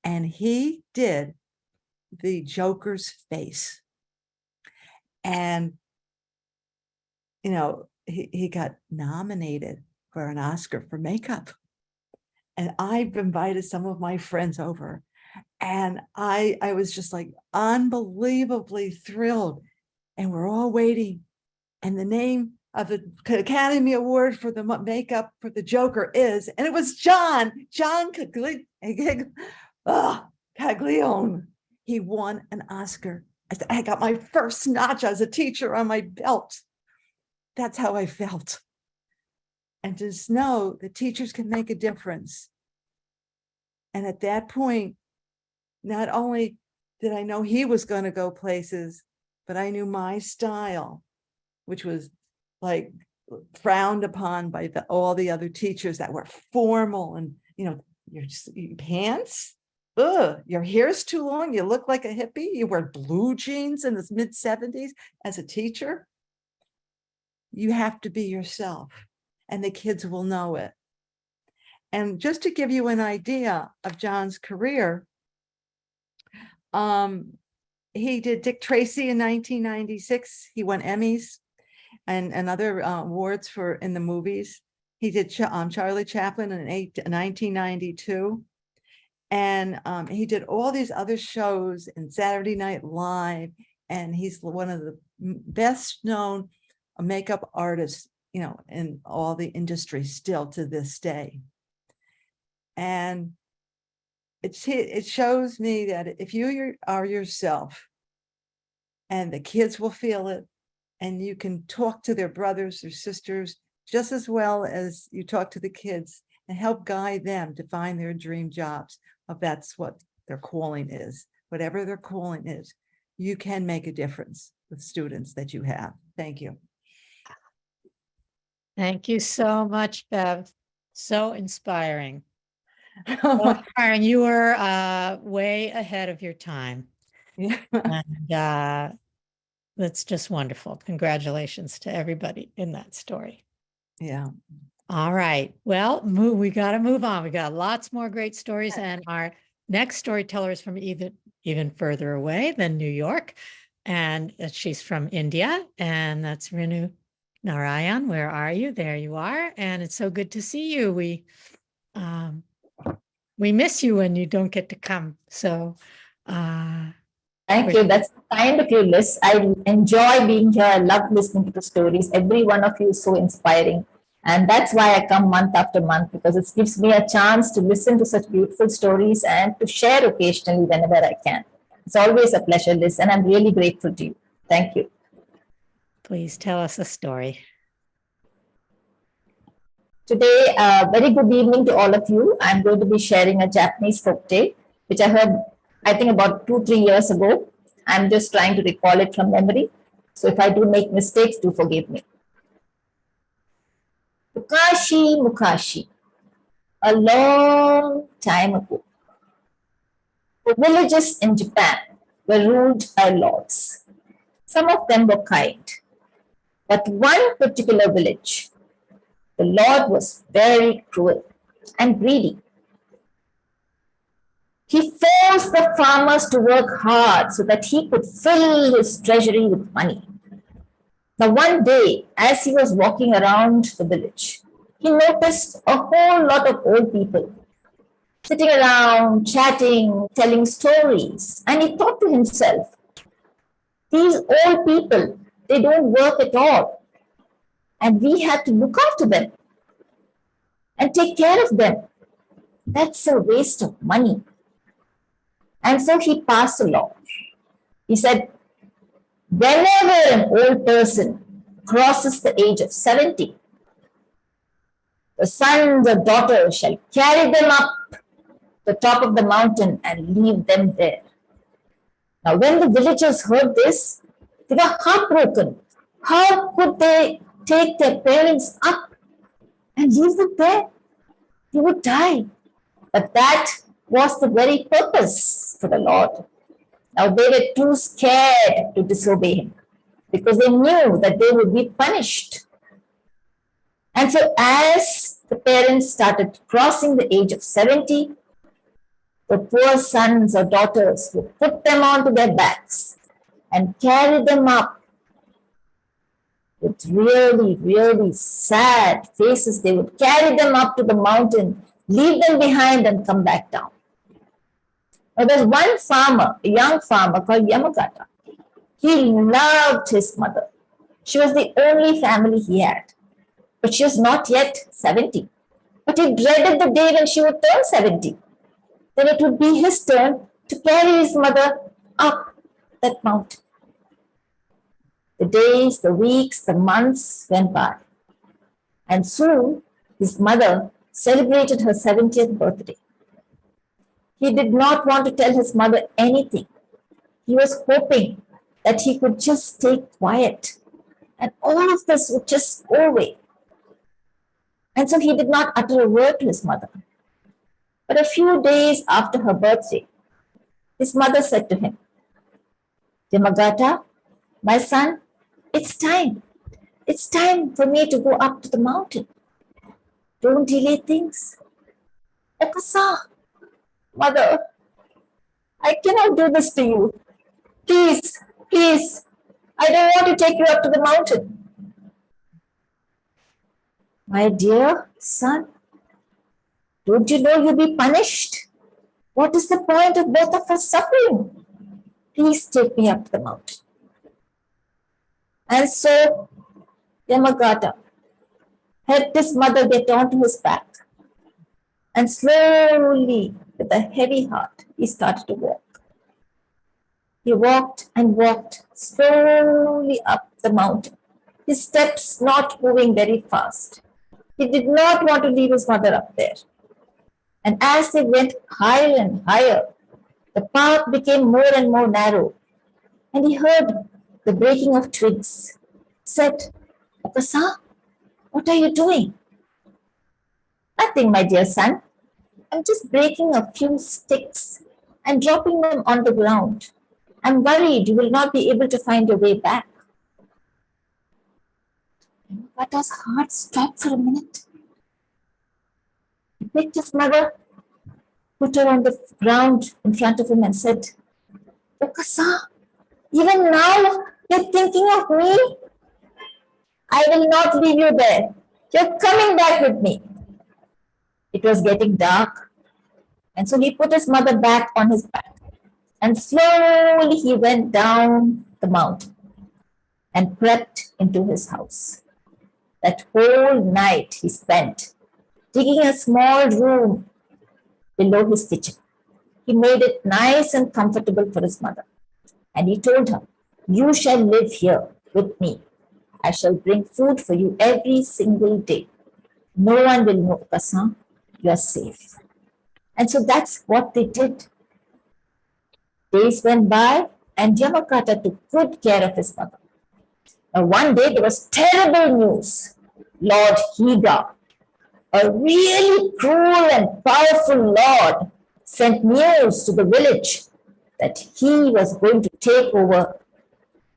and he did the Joker's face. And, you know, he got nominated for an Oscar for makeup. And I've invited some of my friends over, and I was just like unbelievably thrilled. And we're all waiting. And the name of the Academy Award for the makeup for the Joker is, and it was John Caglione. He won an Oscar. I got my first notch as a teacher on my belt. That's how I felt. And just know that teachers can make a difference. And at that point, not only did I know he was going to go places, but I knew my style, which was like frowned upon by all the other teachers that were formal and, you know, your pants, your hair's too long, you look like a hippie, you wear blue jeans in the mid-70s as a teacher. You have to be yourself, and the kids will know it. And just to give you an idea of John's career, he did Dick Tracy in 1996. He won Emmys and other awards for in the movies. He did Charlie Chaplin in 1992. And he did all these other shows in Saturday Night Live. And he's one of the best known makeup artists, you know, in all the industry still to this day. And it shows me that if you are yourself, and the kids will feel it, and you can talk to their brothers or sisters just as well as you talk to the kids and help guide them to find their dream jobs, if that's what their calling is, whatever their calling is, you can make a difference with students that you have. Thank you. Thank you so much, Bev. So inspiring. Oh So my- inspiring. You were way ahead of your time. yeah. And that's just wonderful. Congratulations to everybody in that story. Yeah. All right. Well, we got to move on. We got lots more great stories, and our next storyteller is from even further away than New York, and she's from India, and that's Renu Narayan. Where are you? There you are, and it's so good to see you. We miss you when you don't get to come. So, Thank you. That's kind of you, Liz. I enjoy being here. I love listening to the stories. Every one of you is so inspiring. And that's why I come month after month, because it gives me a chance to listen to such beautiful stories and to share occasionally whenever I can. It's always a pleasure, Liz, and I'm really grateful to you. Thank you. please tell us a story. Today, very good evening to all of you. I'm going to be sharing a Japanese folk tale, which I heard, I think, about 2-3 years ago. I'm just trying to recall it from memory. So if I do make mistakes, do forgive me. Mukashi Mukashi, a long time ago, the villages in Japan were ruled by lords. Some of them were kind, but one particular village, the lord was very cruel and greedy. He forced the farmers to work hard so that he could fill his treasury with money. Now, one day, as he was walking around the village, he noticed a whole lot of old people sitting around, chatting, telling stories. And he thought to himself, these old people, they don't work at all. And we have to look after them and take care of them. That's a waste of money. And so he passed a law. He said, whenever an old person crosses the age of 70, the sons or daughters shall carry them up the top of the mountain and leave them there. Now, when the villagers heard this, they were heartbroken. How could they take their parents up and leave them there? They would die. But that was the very purpose for the Lord. Now, they were too scared to disobey him because they knew that they would be punished. And so, as the parents started crossing the age of 70, the poor sons or daughters would put them onto their backs and carry them up with really, really sad faces. They would carry them up to the mountain, leave them behind, and come back down. Now, there's one farmer, a young farmer called Yamagata. He loved his mother. She was the only family he had, but she was not yet 70. But he dreaded the day when she would turn 70. Then it would be his turn to carry his mother up that mountain. The days, the weeks, the months went by. And soon his mother celebrated her 70th birthday. He did not want to tell his mother anything. He was hoping that he could just stay quiet and all of this would just go away. And so he did not utter a word to his mother. But a few days after her birthday, his mother said to him, Yamagata, my son, it's time. It's time for me to go up to the mountain. Don't delay things. Okasa, mother, I cannot do this to you. Please, please, I don't want to take you up to the mountain. My dear son, don't you know you'll be punished? What is the point of both of us suffering? Please take me up to the mountain. And so Yamagata helped his mother get onto his back. And slowly, with a heavy heart, he started to walk. He walked and walked slowly up the mountain, his steps not moving very fast. He did not want to leave his mother up there. And as they went higher and higher, the path became more and more narrow. And he heard the breaking of twigs. Said, Okasa, what are you doing? Nothing, my dear son. I'm just breaking a few sticks and dropping them on the ground. I'm worried you will not be able to find your way back. Yamagata's heart stopped for a minute. He picked his mother, put her on the ground in front of him and said, Okasa, even now you're thinking of me? I will not leave you there. You're coming back with me. It was getting dark, and so he put his mother back on his back. And slowly he went down the mountain and crept into his house. That whole night he spent digging a small room below his kitchen. He made it nice and comfortable for his mother. And he told her, you shall live here with me. I shall bring food for you every single day. No one will know, Costa. You are safe. And so that's what they did. Days went by, and Yamakata took good care of his mother. Now, one day there was terrible news. Lord Higa, a really cruel and powerful lord, sent news to the village that he was going to take over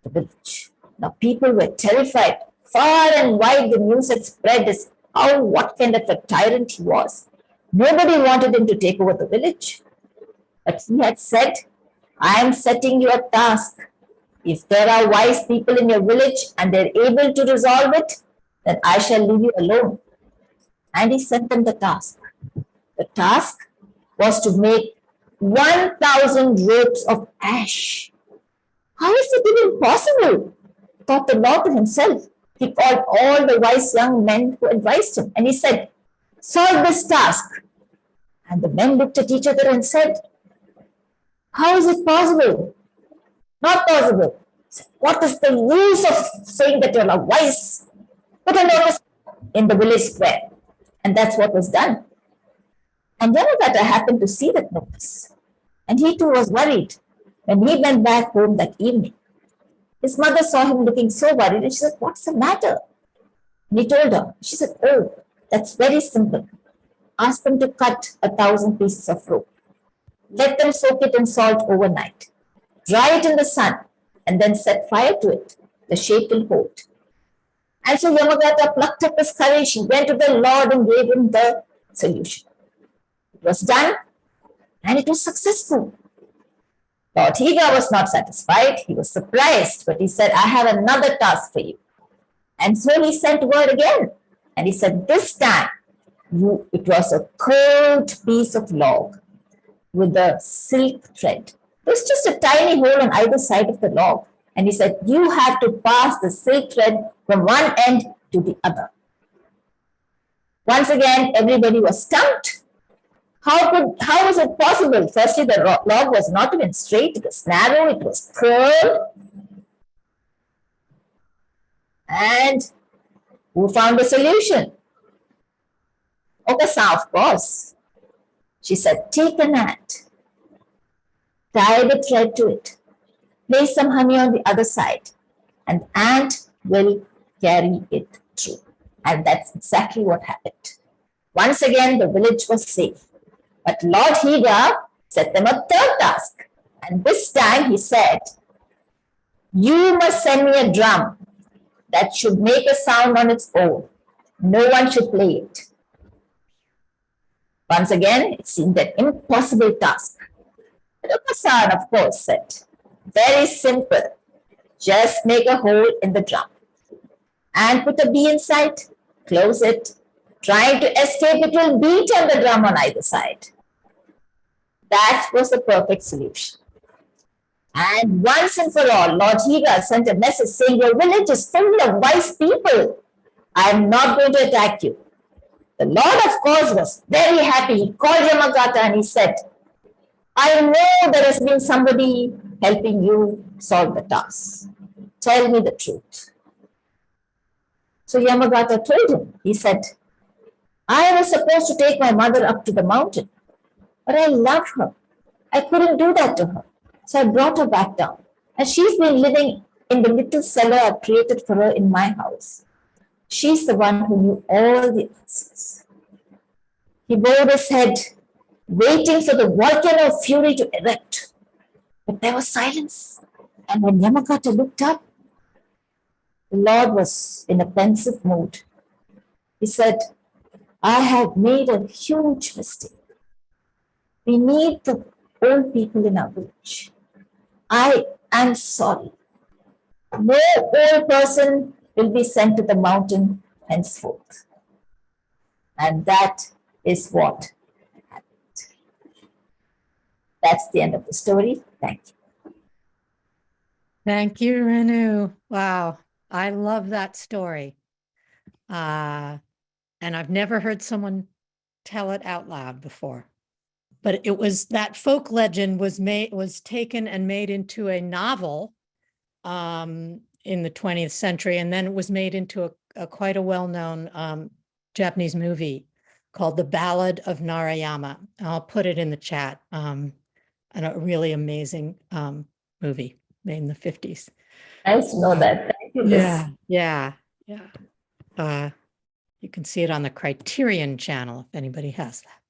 the village. Now, people were terrified. Far and wide, the news had spread as what kind of a tyrant he was. Nobody wanted him to take over the village. But he had said, I am setting you a task. If there are wise people in your village and they're able to resolve it, then I shall leave you alone. And he sent them the task. The task was to make 1,000 ropes of ash. How is it even possible? Thought the Lord to himself. He called all the wise young men who advised him, and he said, solve this task. And the men looked at each other and said, how is it possible? Not possible. What is the use of saying that you're a wise? Put a notice in the village square. And that's what was done. And Yamakata happened to see that notice. And he too was worried when he went back home that evening. His mother saw him looking so worried and she said, what's the matter? And he told her. She said, oh, that's very simple. Ask them to cut 1,000 pieces of rope. Let them soak it in salt overnight. Dry it in the sun and then set fire to it. The shape will hold. And so Yamagata plucked up his courage. He went to the Lord and gave him the solution. It was done and it was successful. Lord Higa was not satisfied. He was surprised, but he said, I have another task for you. And so he sent word again. And he said, this time, it was a curved piece of log with a silk thread. There's just a tiny hole on either side of the log. And he said, you have to pass the silk thread from one end to the other. Once again, everybody was stumped. How was it possible? Firstly, the log was not even straight. It was narrow. It was curved. And who found the solution? Costa, of course. She said, take an ant. Tie the thread to it. Place some honey on the other side. And the ant will carry it through. And that's exactly what happened. Once again, the village was safe. But Lord Higa set them a third task. And this time he said, you must send me a drum that should make a sound on its own. No one should play it. Once again, it seemed an impossible task. But Costa, of course, said, very simple. Just make a hole in the drum and put a bee inside, close it. Trying to escape, it will beat on the drum on either side. That was the perfect solution. And once and for all, Lord Higa sent a message saying, your village is full of wise people. I am not going to attack you. The Lord, of course, was very happy. He called Yamagata and he said, I know there has been somebody helping you solve the task. Tell me the truth. So Yamagata told him, he said, I was supposed to take my mother up to the mountain, but I love her. I couldn't do that to her. So I brought her back down. And she's been living in the little cellar I created for her in my house. She's the one who knew all the answers. He bowed his head, waiting for the volcano of fury to erupt. But there was silence. And when Yamagata looked up, the Lord was in a pensive mood. He said, I have made a huge mistake. We need the old people in our village. I am sorry. No old person will be sent to the mountain henceforth. And that is what happened. That's the end of the story. Thank you. Thank you, Renu. Wow. I love that story. And I've never heard someone tell it out loud before. But it was that folk legend was taken and made into a novel in the 20th century, and then it was made into a quite a well-known Japanese movie called The Ballad of Narayama. I'll put it in the chat. And a really amazing movie made in the 50s. Nice to know that. Thank you, Liz. Yeah. You can see it on the Criterion channel if anybody has that.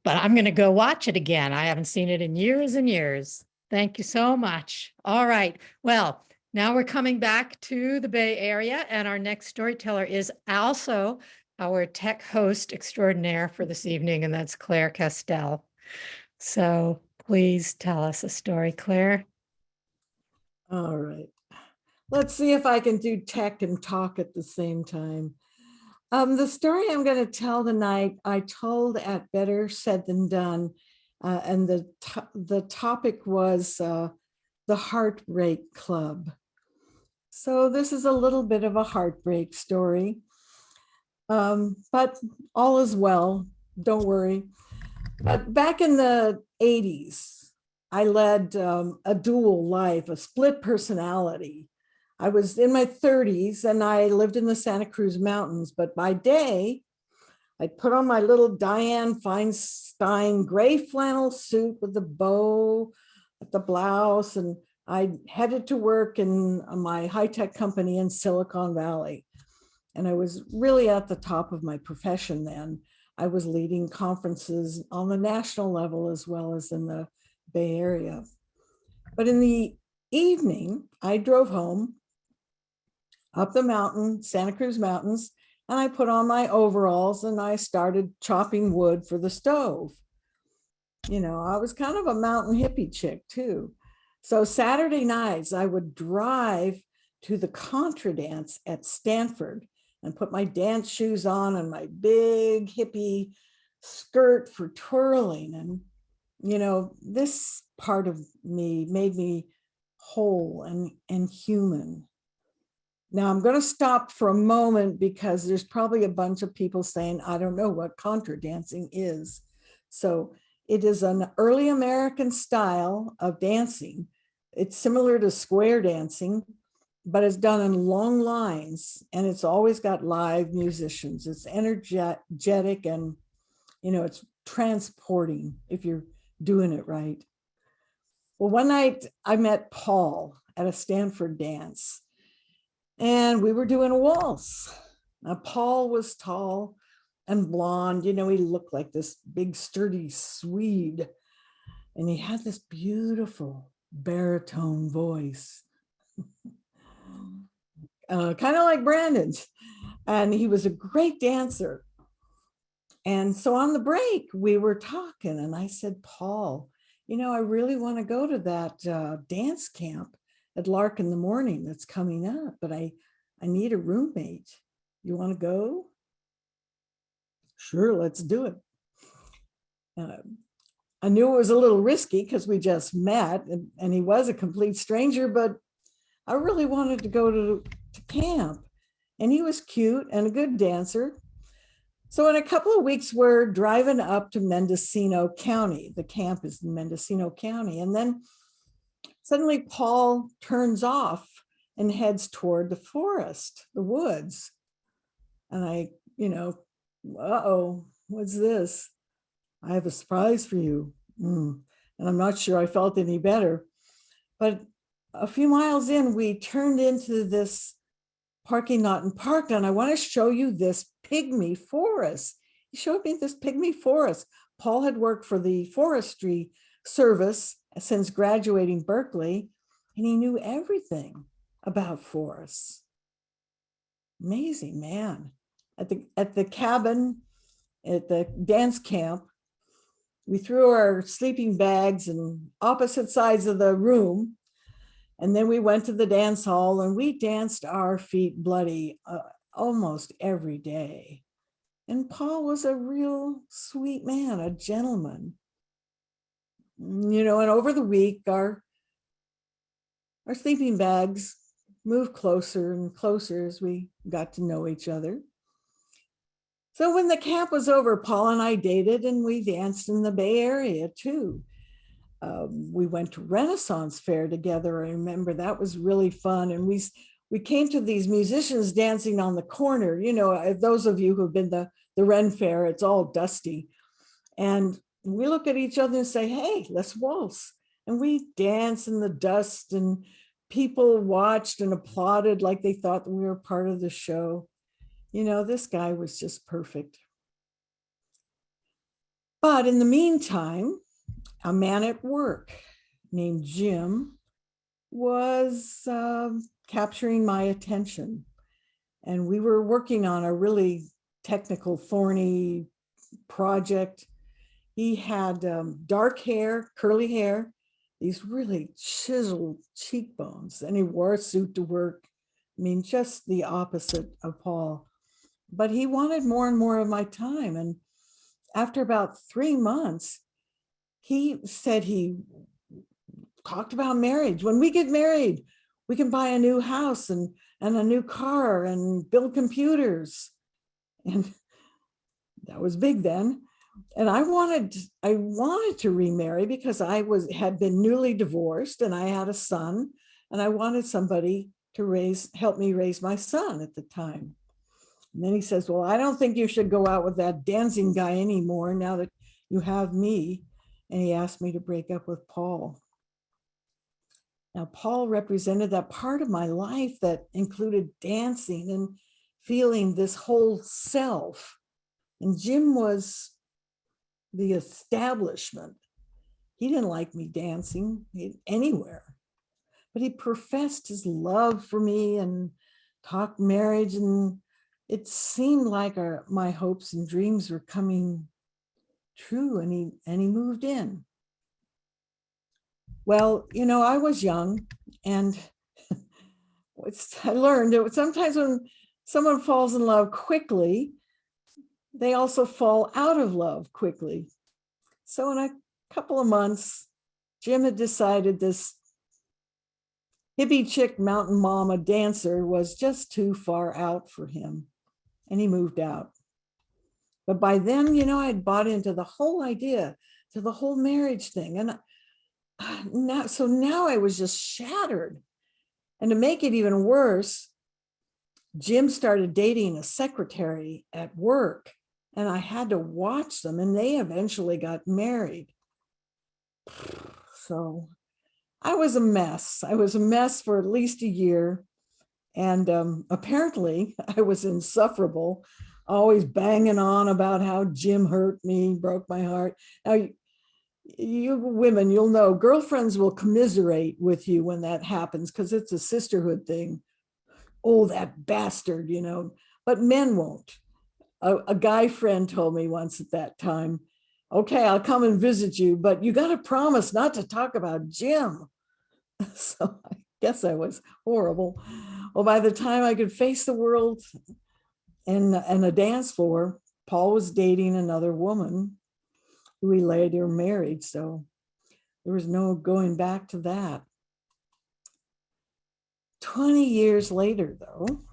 But I'm going to go watch it again. I haven't seen it in years and years. Thank you so much. All right. Well, now we're coming back to the Bay Area, and our next storyteller is also our tech host extraordinaire for this evening, and that's Claire Castell. So please tell us a story, Claire. All right. Let's see if I can do tech and talk at the same time. The story I'm going to tell tonight, I told at Better Said Than Done, and the topic was the Heartbreak Club. So this is a little bit of a heartbreak story, but all is well, don't worry. But back in the 80s, I led a dual life, a split personality. I was in my 30s and I lived in the Santa Cruz Mountains, but by day, I'd put on my little Diane Feinstein gray flannel suit with the bow at the blouse, and I headed to work in my high-tech company in Silicon Valley. And I was really at the top of my profession then. I was leading conferences on the national level as well as in the Bay Area. But in the evening, I drove home up the mountain, Santa Cruz Mountains, and I put on my overalls and I started chopping wood for the stove. You know, I was kind of a mountain hippie chick too. So Saturday nights, I would drive to the Contra dance at Stanford and put my dance shoes on and my big hippie skirt for twirling. And, you know, this part of me made me whole and human. Now I'm going to stop for a moment because there's probably a bunch of people saying, I don't know what Contra dancing is. So it is an early American style of dancing. It's similar to square dancing, but it's done in long lines and it's always got live musicians. It's energetic and, you know, it's transporting if you're doing it right. Well, one night I met Paul at a Stanford dance and we were doing a waltz. Now, Paul was tall and blonde. You know, he looked like this big, sturdy Swede. And he had this beautiful baritone voice, kind of like Brandon's. And he was a great dancer. And so on the break, we were talking. And I said, Paul, you know, I really want to go to that dance camp at Lark in the Morning that's coming up, but I need a roommate. You want to go? Sure, let's do it. I knew it was a little risky because we just met and he was a complete stranger, but I really wanted to go to camp. And he was cute and a good dancer. So in a couple of weeks, we're driving up to Mendocino County. The camp is in Mendocino County. And then suddenly Paul turns off and heads toward the forest, the woods. And I, you know, uh-oh, what's this? I have a surprise for you. And I'm not sure I felt any better. But a few miles in, we turned into this parking lot and parked, and I want to show you this pygmy forest. He showed me this pygmy forest. Paul had worked for the forestry service since graduating Berkeley, and he knew everything about forests. Amazing man. At the cabin, at the dance camp, we threw our sleeping bags in opposite sides of the room. And then we went to the dance hall and we danced our feet bloody almost every day. And Paul was a real sweet man, a gentleman. You know, and over the week, our sleeping bags moved closer and closer as we got to know each other. So when the camp was over, Paul and I dated and we danced in the Bay Area too. We went to Renaissance Fair together. I remember that was really fun. And we came to these musicians dancing on the corner. You know, those of you who've been the Ren Fair, it's all dusty. And we look at each other and say, hey, let's waltz. And we dance in the dust, and people watched and applauded like they thought we were part of the show. You know, this guy was just perfect. But in the meantime, a man at work named Jim was capturing my attention. And we were working on a really technical, thorny project. He had dark hair, curly hair, these really chiseled cheekbones, and he wore a suit to work. I mean, just the opposite of Paul. But he wanted more and more of my time. And after about 3 months, he said he talked about marriage. When we get married, we can buy a new house and a new car and build computers. And that was big then. And I wanted to remarry because I had been newly divorced and I had a son, and I wanted somebody to help me raise my son at the time. And then he says, well, I don't think you should go out with that dancing guy anymore now that you have me. And he asked me to break up with Paul. Now, Paul represented that part of my life that included dancing and feeling this whole self. And Jim was the establishment. He didn't like me dancing anywhere, but he professed his love for me and talked marriage, and it seemed like my hopes and dreams were coming true, and he moved in. Well, you know, I was young, and I learned that sometimes when someone falls in love quickly, they also fall out of love quickly. So in a couple of months, Jim had decided this hippie chick mountain mama dancer was just too far out for him, and he moved out. But by then, you know, I'd bought into the whole idea, to the whole marriage thing. And now I was just shattered. And to make it even worse, Jim started dating a secretary at work, and I had to watch them, and they eventually got married. So I was a mess. I was a mess for at least a year. And apparently I was insufferable, always banging on about how Jim hurt me, broke my heart. Now, you women, you'll know girlfriends will commiserate with you when that happens because it's a sisterhood thing. Oh, that bastard, you know, but men won't. A guy friend told me once at that time, okay, I'll come and visit you, but you got to promise not to talk about Jim. So I guess I was horrible. Well, by the time I could face the world and a dance floor, Paul was dating another woman who he later married. So there was no going back to that. 20 years later, though,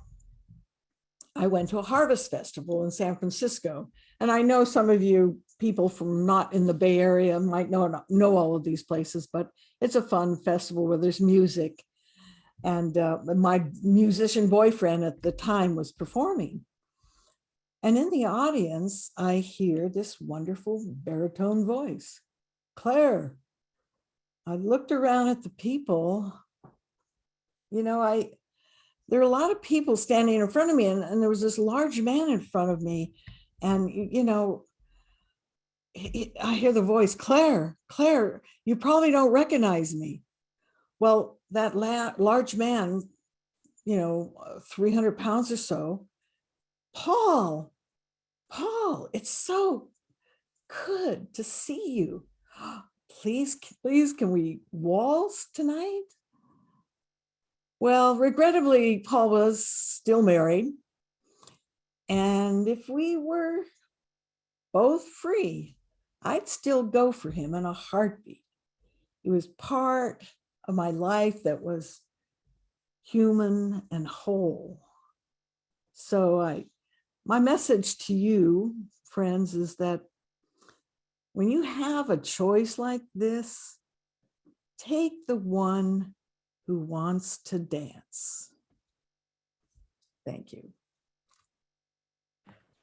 I went to a harvest festival in San Francisco. And I know some of you people from not in the Bay Area might know all of these places, but it's a fun festival where there's music. And my musician boyfriend at the time was performing. And in the audience, I hear this wonderful baritone voice, Claire. I looked around at the people, you know, there are a lot of people standing in front of me, and there was this large man in front of me. And, you know, I hear the voice, Claire, Claire, you probably don't recognize me. Well, that large man, you know, 300 pounds or so, Paul, it's so good to see you. Please, can we waltz tonight? Well, regrettably, Paul was still married. And if we were both free, I'd still go for him in a heartbeat. He was part of my life that was human and whole. So my message to you, friends, is that when you have a choice like this, take the one who wants to dance. Thank you.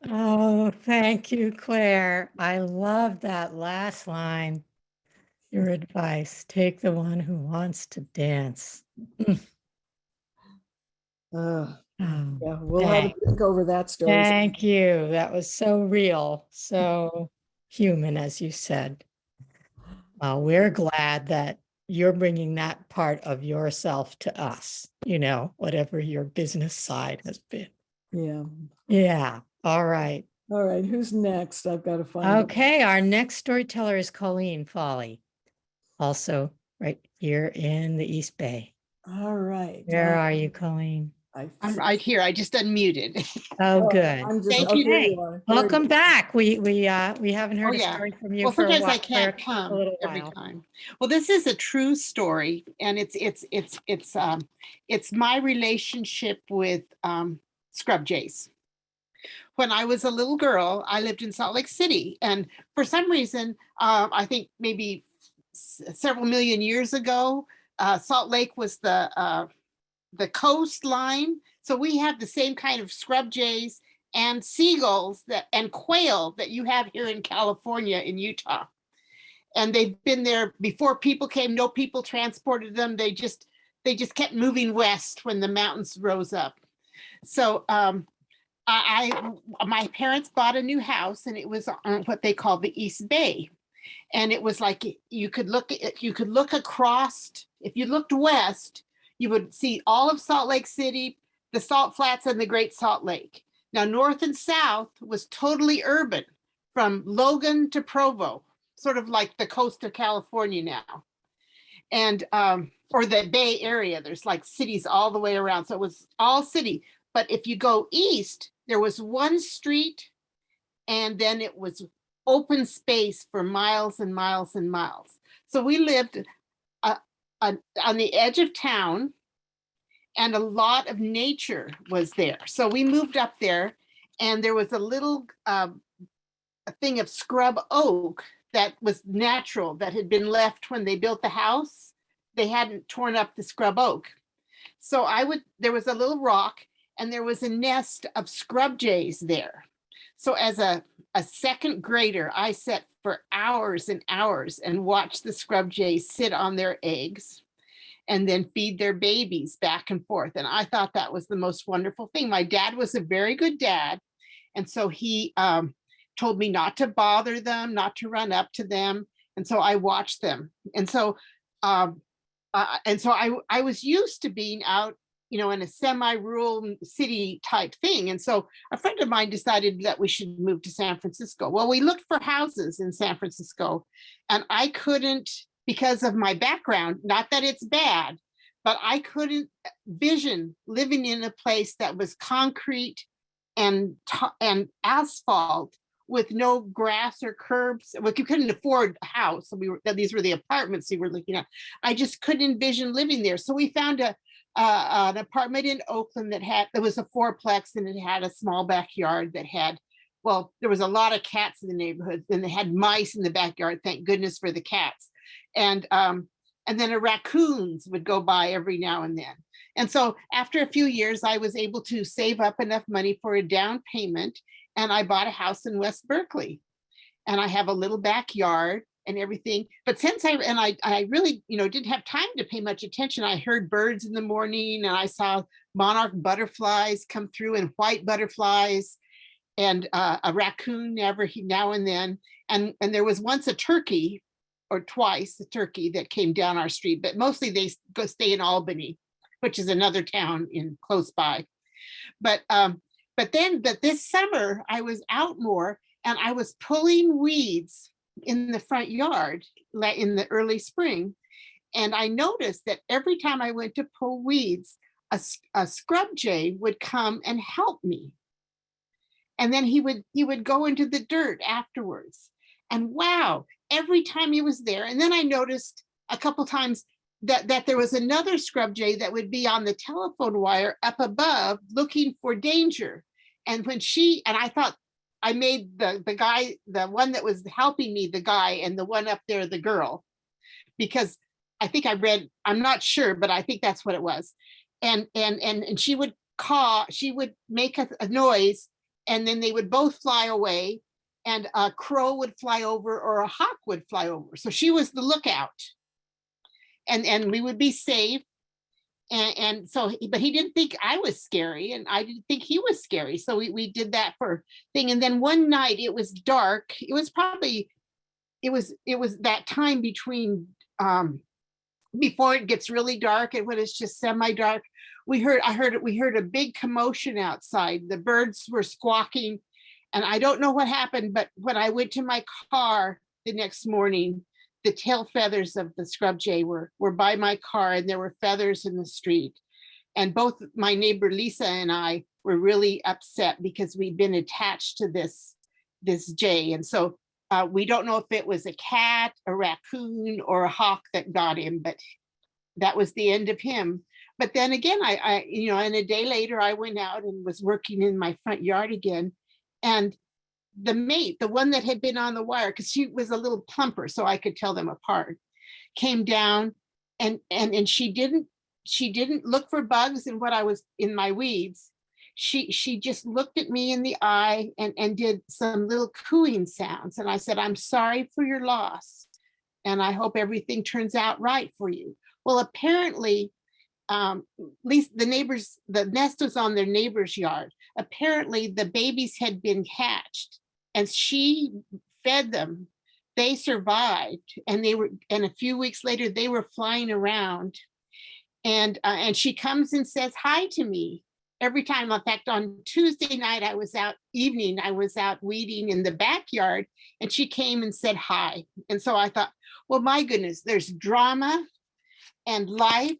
Oh, thank you, Claire. I love that last line. Your advice, take the one who wants to dance. Uh, Oh, yeah, we'll have to thank- think over that story. Thank you. That was so real, so human, as you said. We're glad that you're bringing that part of yourself to us, whatever your business side has been. Yeah. Yeah. All right. All right. Who's next? I've got to find. it. Okay. Our next storyteller is Colleen Folly, also right here in the East Bay. All right. Where are you, Colleen? I'm right here. I just unmuted. Oh, Oh, good. I'm just, Thank oh, you. here Okay. you are. There you Welcome go. back. We haven't heard Oh, a yeah. story from you Well, for a sometimes while. I can't for a come little every while. time. Well, this is a true story, and it's my relationship with scrub jays. When I was a little girl, I lived in Salt Lake City, and for some reason, I think maybe several million years ago, Salt Lake was the coastline. So we have the same kind of scrub jays and seagulls and quail that you have here in California, in Utah. And they've been there before people came. No people transported them. They just kept moving west when the mountains rose up. So my parents bought a new house, and it was on what they call the East Bay. And it was like you could look across. If you looked west, you would see all of Salt Lake City, the Salt Flats, and the Great Salt Lake. Now, north and south was totally urban, from Logan to Provo, sort of like the Costa, California now. And, or the Bay Area, there's like cities all the way around. So it was all city. But if you go east, there was one street, and then it was open space for miles and miles and miles. So we lived on the edge of town, and a lot of nature was there. So we moved up there, and there was a little a thing of scrub oak that was natural, that had been left when they built the house. They hadn't torn up the scrub oak. So there was a little rock, and there was a nest of scrub jays there. So as a second grader, I sat for hours and hours and watched the scrub jays sit on their eggs and then feed their babies back and forth. And I thought that was the most wonderful thing. My dad was a very good dad. And so he told me not to bother them, not to run up to them. And so I watched them. And so I was used to being out, in a semi-rural city type thing. And so a friend of mine decided that we should move to San Francisco. Well, we looked for houses in San Francisco, and I couldn't, because of my background, not that it's bad, but I couldn't vision living in a place that was concrete and asphalt with no grass or curbs. Like, you couldn't afford a house. So these were the apartments we were looking at. I just couldn't envision living there. So we found an apartment in Oakland that was a fourplex, and it had a small backyard that had, well, there was a lot of cats in the neighborhood, and they had mice in the backyard. Thank goodness for the cats. And then raccoons would go by every now and then. And so after a few years, I was able to save up enough money for a down payment, and I bought a house in West Berkeley. And I have a little backyard and everything. But since I really, didn't have time to pay much attention. I heard birds in the morning, and I saw monarch butterflies come through, and white butterflies, and a raccoon now and then. And there was once a turkey, or twice a turkey, that came down our street, but mostly they go stay in Albany, which is another town close by. But this summer I was out more, and I was pulling weeds in the front yard in the early spring. And I noticed that every time I went to pull weeds, a scrub jay would come and help me. And then he would go into the dirt afterwards. And wow, every time he was there. And then I noticed a couple times that there was another scrub jay that would be on the telephone wire up above looking for danger. And I thought I made the guy, the one that was helping me, the guy, and the one up there, the girl, because I think I'm not sure, but I think that's what it was. And she would caw, she would make a noise, and then they would both fly away, and a crow would fly over or a hawk would fly over. So she was the lookout, and we would be safe. And so, but he didn't think I was scary, and I didn't think he was scary. So we did that for thing. And then one night it was dark. It was probably, it was that time between before it gets really dark and when it's just semi-dark. We heard a big commotion outside. The birds were squawking, and I don't know what happened, but when I went to my car the next morning, the tail feathers of the scrub jay were by my car, and there were feathers in the street. And both my neighbor Lisa and I were really upset because we'd been attached to this jay. And so we don't know if it was a cat, a raccoon, or a hawk that got him, but that was the end of him. But then again, I and a day later I went out and was working in my front yard again, and the mate, the one that had been on the wire, because she was a little plumper, so I could tell them apart, came down, and she didn't look for bugs in what I was in my weeds. She just looked at me in the eye and did some little cooing sounds. And I said, "I'm sorry for your loss, and I hope everything turns out right for you." Well, apparently, at least the nest was on their neighbor's yard. Apparently the babies had been hatched, and she fed them. They survived, and a few weeks later they were flying around, and she comes and says hi to me every time. In fact, on Tuesday night I was out weeding in the backyard, and she came and said hi. And so I thought, well, my goodness, there's drama and life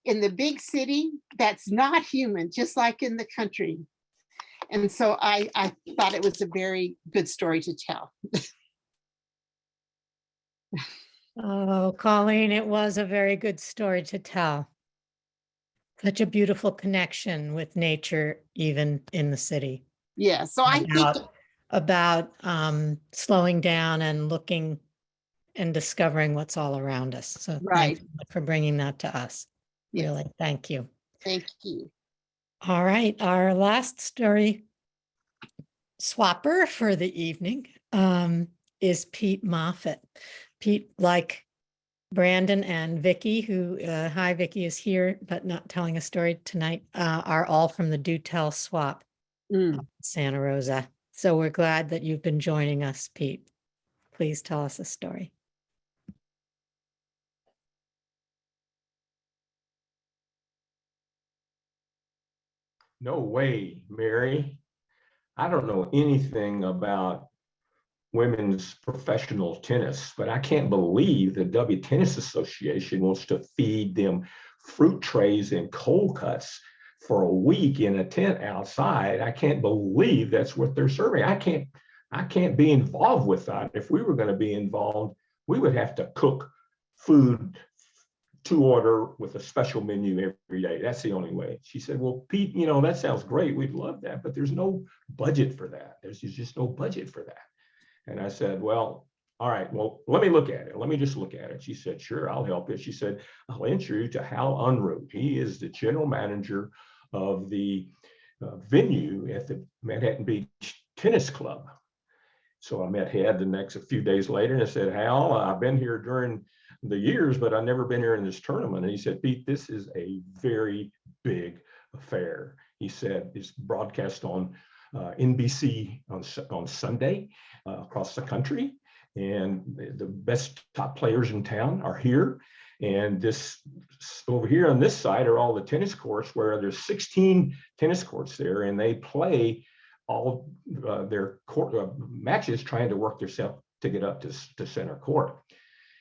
in the big city that's not human, just like in the country. And so I thought it was a very good story to tell. Oh, Colleen, it was a very good story to tell. Such a beautiful connection with nature, even in the city. Yeah, so I think About slowing down and looking and discovering what's all around us. So Right. thanks for bringing that to us. Yes. Really, thank you. Thank you. All right, our last story swapper for the evening is Pete Moffett. Pete, like Brandon and Vicky, who, hi, Vicky is here, but not telling a story tonight, are all from the Do Tell Swap, Santa Rosa. So we're glad that you've been joining us, Pete. Please tell us a story. No way, Mary. I don't know anything about women's professional tennis, but I can't believe the W Tennis Association wants to feed them fruit trays and cold cuts for a week in a tent outside. I can't believe that's what they're serving. I can't be involved with that. If we were going to be involved, we would have to cook food to order with a special menu every day. That's the only way. She said, well, Pete, that sounds great. We'd love that, but there's no budget for that. There's just no budget for that. And I said, well, all right, well, let me look at it. Let me just look at it. She said, sure, I'll help you. She said, I'll introduce you to Hal Unruh. He is the general manager of the venue at the Manhattan Beach Tennis Club. So I met Head a few days later, and I said, Hal, I've been here during the years, but I've never been here in this tournament. And he said, Pete, this is a very big affair. He said it's broadcast on NBC on Sunday across the country, and the best top players in town are here. And this over here on this side are all the tennis courts, where there's 16 tennis courts there, and they play all their court matches trying to work themselves to get up to center court.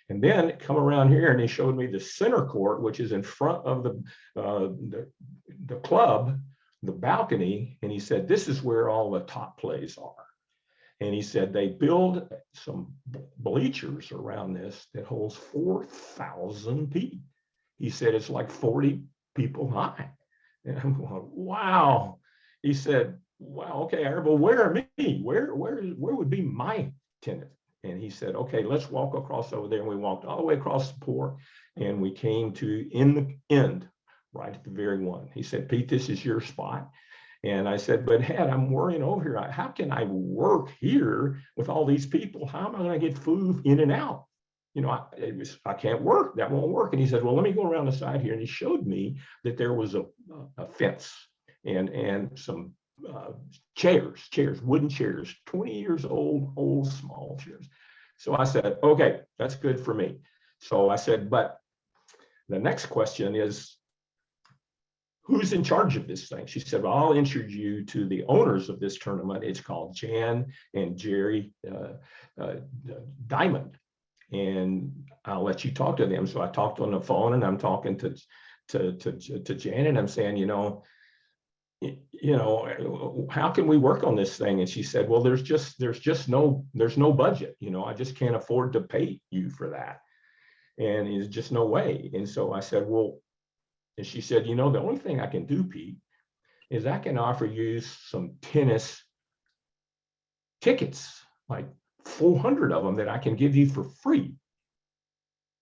And then come around here, and he showed me the center court, which is in front of the club, the balcony. And he said, this is where all the top plays are. And he said they build some bleachers around this that holds 4,000 people. He said it's like 40 people high. And I'm going, wow. He said, wow, okay, well, where are me? Where would be my tenant? And he said, okay, let's walk across over there. And we walked all the way across the port, and we came to in the end right at the very one. He said, Pete, this is your spot. And I said, but Head, I'm worrying over here. How can I work here with all these people? How am I going to get food in and out? You know, I can't work. That won't work. And he said, well, let me go around the side here. And he showed me that there was a fence and some chairs, wooden chairs, 20 years old, small chairs. So I said, okay, that's good for me. So I said, but the next question is, who's in charge of this thing? She said, well, I'll introduce you to the owners of this tournament. It's called Jan and Jerry Diamond. And I'll let you talk to them. So I talked on the phone, and I'm talking to Jan, and I'm saying, how can we work on this thing? And she said, well, there's no budget. I just can't afford to pay you for that. And there's just no way. And so I said, well, and she said, the only thing I can do, Pete, is I can offer you some tennis tickets, like 400 of them that I can give you for free.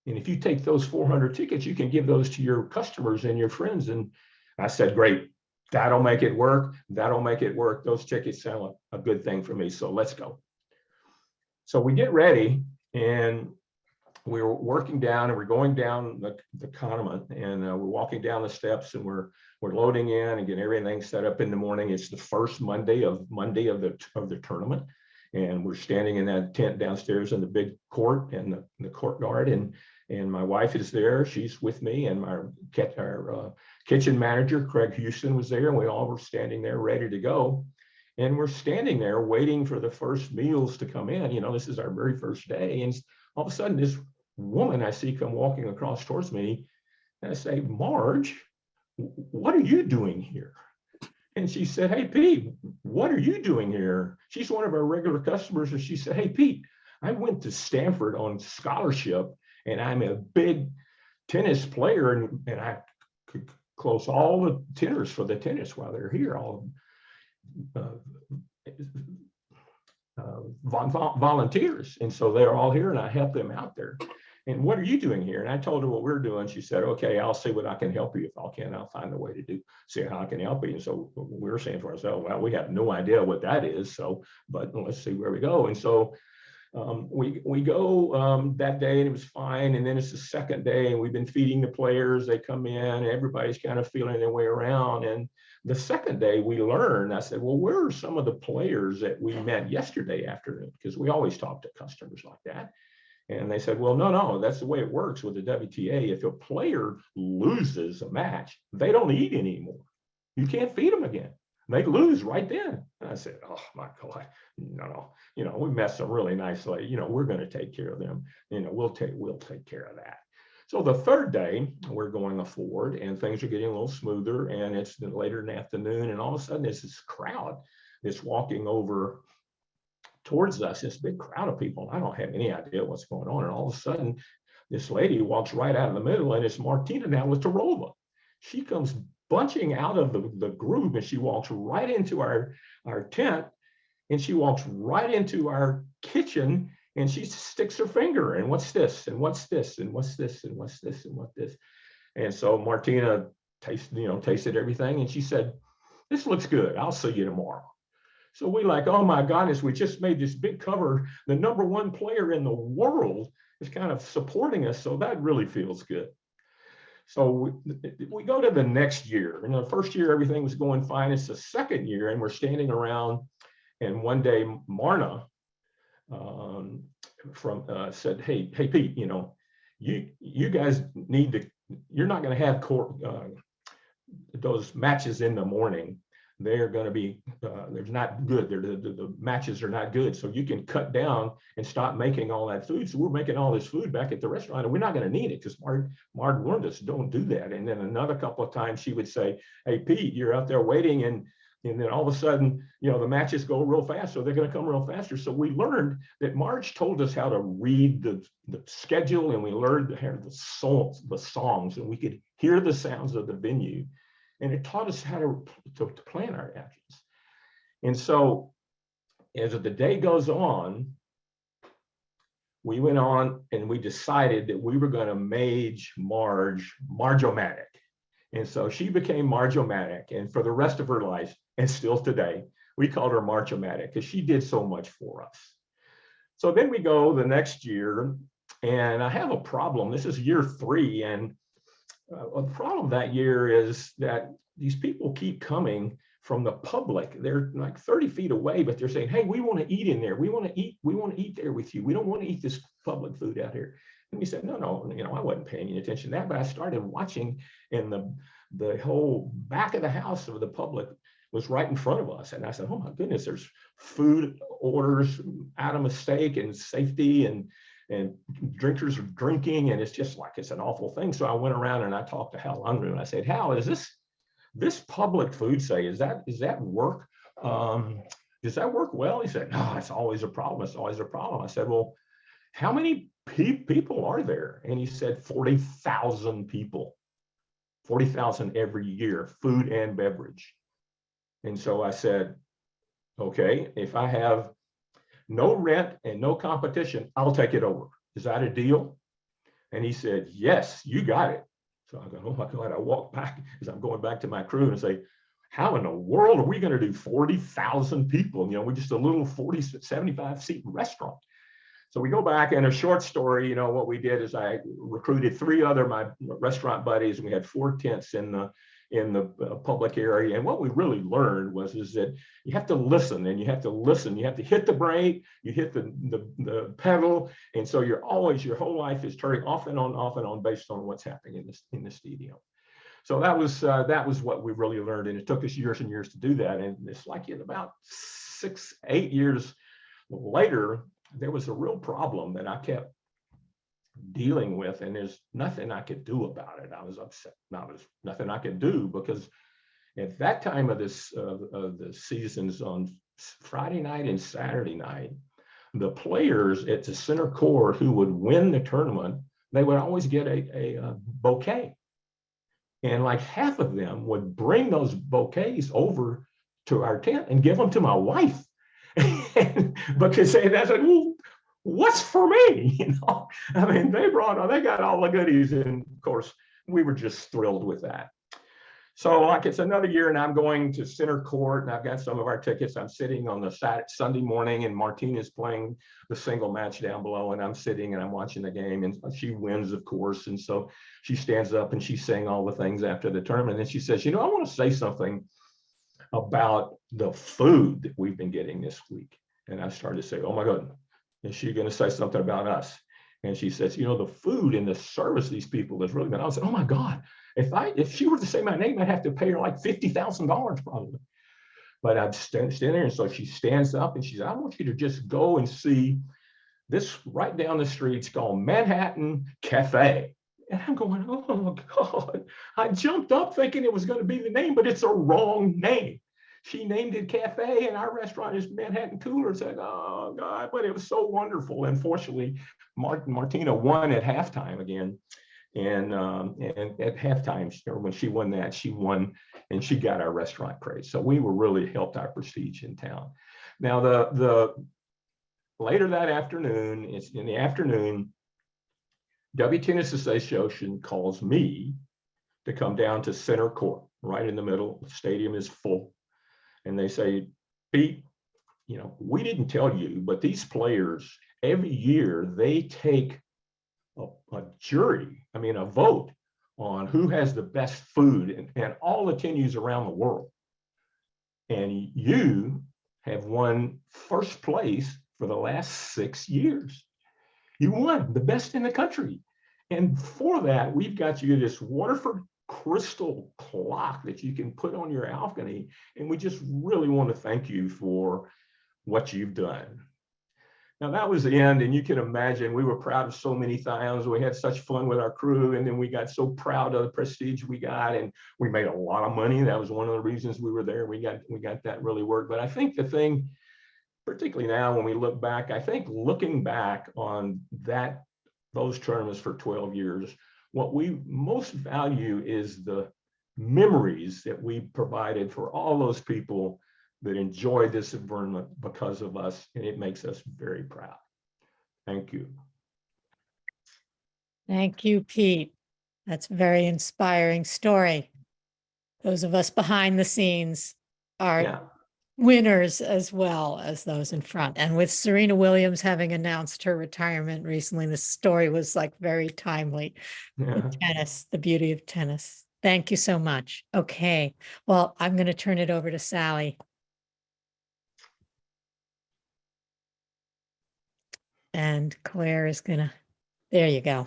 And if you take those 400 tickets, you can give those to your customers and your friends. And I said, great, that'll make it work. That'll make it work. Those tickets sound like a good thing for me. So let's go. So we get ready, and we were working down, and we're going down the Costa, and we're walking down the steps, and we're loading in and getting everything set up in the morning. It's the first Monday of the tournament, and we're standing in that tent downstairs in the big court and the courtyard, and my wife is there. She's with me, and our kitchen manager Craig Houston was there, and we all were standing there ready to go. And we're standing there waiting for the first meals to come in. This is our very first day, and all of a sudden this woman I see come walking across towards me, and I say, Marge, what are you doing here? And she said, hey, Pete, what are you doing here? She's one of our regular customers. And she said, hey, Pete, I went to Stanford on scholarship, and I'm a big tennis player, and I could close all the tenors for the tennis while they're here, all volunteers. And so they're all here, and I help them out there. And what are you doing here? And I told her what we're doing. She said, okay, I'll see what I can help you. If I can, I'll find a way to see how I can help you. And so we were saying to ourselves, well, we have no idea what that is. But let's see where we go. And so we go that day, and it was fine. And then it's the second day, and we've been feeding the players. They come in, and everybody's kind of feeling their way around. And the second day we learned, I said, well, where are some of the players that we met yesterday afternoon? Because we always talk to customers like that. And they said, well, no, that's the way it works with the WTA. If a player loses a match, they don't eat anymore. You can't feed them again. They lose right then. And I said, oh my God, no. We met some really nice ladies. We're going to take care of them. We'll take care of that. So the third day, we're going forward, and things are getting a little smoother, and it's later in the afternoon, and all of a sudden there's this crowd that's walking over towards us, this big crowd of people. I don't have any idea what's going on. And all of a sudden, this lady walks right out of the middle, and it's Martina Navratilova. She comes bunching out of the group, and she walks right into our tent, and she walks right into our kitchen, and she sticks her finger, and what's this? And what's this? And what's this? And what's this? And what's this? And so Martina tasted everything, and she said, this looks good. I'll see you tomorrow. So we like, oh my goodness, we just made this big cover. The #1 player in the world is kind of supporting us. So that really feels good. So we go to the next year. The first year, everything was going fine. It's the second year, and we're standing around. And one day, Marna said, hey, Pete, you guys need to, you're not going to have those matches in the morning. They're going to be, they're not good. The matches are not good. So you can cut down and stop making all that food. So we're making all this food back at the restaurant, and we're not going to need it, because Marg warned us, don't do that. And then another couple of times she would say, hey, Pete, you're out there waiting, and then all of a sudden, the matches go real fast. So they're going to come real faster. So we learned that Marge told us how to read the schedule, and we learned to hear the songs, and we could hear the sounds of the venue. And it taught us how to plan our actions. And so as the day goes on, we went on and we decided that we were going to Marge-o-matic. And so she became Marge-O-Matic, and for the rest of her life, and still today, we called her Marge-O-Matic because she did so much for us. So then we go the next year, and I have a problem. This is year 3, and the problem that year is that these people keep coming from the public. They're like 30 feet away, but they're saying, hey, we want to eat in there. We want to eat there with you. We don't want to eat this public food out here. And we said, no, I wasn't paying any attention to that, but I started watching, and the whole back of the house of the public was right in front of us. And I said, oh my goodness, there's food orders out of mistake and safety, and drinkers are drinking, and it's just like, it's an awful thing. So I went around and I talked to Hal Unruh, and I said, Hal, is this public food say, is that work? Does that work well? He said, no, it's always a problem. It's always a problem. I said, well, how many people are there? And he said, 40,000 people, 40,000 every year, food and beverage. And so I said, okay, if I have no rent and no competition, I'll take it over. Is that a deal? And he said, yes, you got it. So I go, oh my God, I walk back as I'm going back to my crew and say, how in the world are we going to do 40,000 people? We're just a little 75 seat restaurant. So we go back, and a short story, what we did is I recruited 3 other my restaurant buddies, and we had 4 tents in the public area. And what we really learned is that you have to listen, and you have to listen. You have to hit the brake, you hit the pedal. And so your whole life is turning off and on based on what's happening in the stadium. So that was what we really learned. And it took us years and years to do that. And it's like in about 6-8 years later, there was a real problem that I kept dealing with, and there's nothing I could do about it. I was upset. There's nothing I could do, because at that time of the seasons, on Friday night and Saturday night, the players at the center court who would win the tournament, they would always get a bouquet. And like half of them would bring those bouquets over to our tent and give them to my wife. Because they said, well, what's for me? They got all the goodies, and of course we were just thrilled with that. So like, it's another year, and I'm going to center court, and I've got some of our tickets. I'm sitting on the Sunday morning, and Martina's playing the single match down below, and I'm sitting and I'm watching the game, and she wins, of course. And so she stands up and she's saying all the things after the tournament, and she says, I want to say something about the food that we've been getting this week. And I started to say, oh my God, is she going to say something about us? And she says, the food and the service these people is really good. I said, oh my God, if she were to say my name, I'd have to pay her like $50,000 probably. But I'd stand there. And so she stands up and she said, I want you to just go and see this right down the street. It's called Manhattan Cafe. And I'm going, oh my God. I jumped up thinking it was going to be the name, but it's a wrong name. She named it Cafe, and our restaurant is Manhattan Cooler. I said, oh God, but it was so wonderful. And fortunately, Martina won at halftime again. And at halftime, when she won that, she won, and she got our restaurant praise. So we were really helped our prestige in town. Now, the later that afternoon, it's in the afternoon, W Tennis Association calls me to come down to center court, right in the middle. The stadium is full. And they say, Pete, we didn't tell you, but these players, every year, they take a vote on who has the best food and all the venues around the world. And you have won first place for the last 6 years. You won the best in the country. And for that, we've got you this Waterford crystal clock that you can put on your balcony. And we just really want to thank you for what you've done. Now that was the end, and you can imagine we were proud of so many times. We had such fun with our crew, and then we got so proud of the prestige we got, and we made a lot of money. That was one of the reasons we were there. We got that really worked. But I think the thing, particularly now when we look back, I think looking back on those tournaments for 12 years, what we most value is the memories that we provided for all those people that enjoyed this environment because of us, and it makes us very proud. Thank you. Thank you, Pete. That's a very inspiring story. those of us behind the scenes are Yeah. winners as well as those in front. And with Serena Williams having announced her retirement recently, the story was like very timely. Yeah. With tennis, the beauty of tennis. Thank you so much. Okay, well, I'm going to turn it over to Sally. And Claire is gonna, there you go.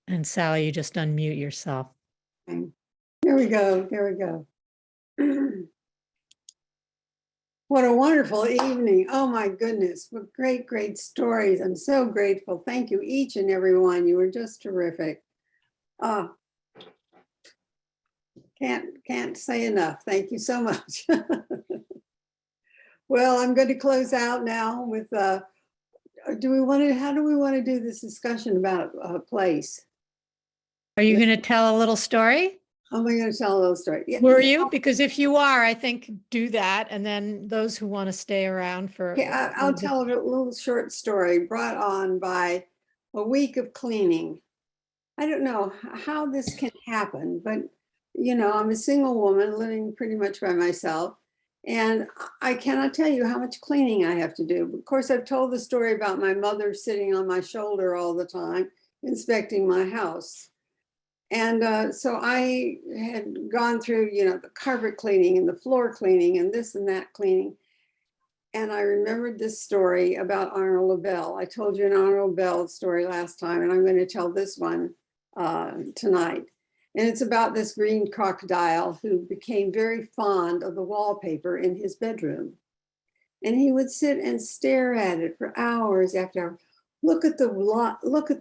And Sally, you just unmute yourself. There we go. There we go. What a wonderful evening. Oh my goodness. What great, great stories. I'm so grateful. Thank you, each and every one. You were just terrific. Can't say enough. Thank you so much. Well, I'm going to close out now with, how do we want to do this discussion about a place? Are you going to tell a little story? Am I going to tell a little story? Yeah. Were you? Because if you are, I think do that. And then those who want to stay around for. Okay, I'll tell a little short story brought on by a week of cleaning. I don't know how this can happen, but I'm a single woman living pretty much by myself. And I cannot tell you how much cleaning I have to do. Of course, I've told the story about my mother sitting on my shoulder all the time, inspecting my house. And so I had gone through, the carpet cleaning and the floor cleaning and this and that cleaning. And I remembered this story about Arnold LaBelle. I told you an Arnold LaBelle story last time, and I'm going to tell this one tonight. And it's about this green crocodile who became very fond of the wallpaper in his bedroom. And he would sit and stare at it for hours after hours. Look at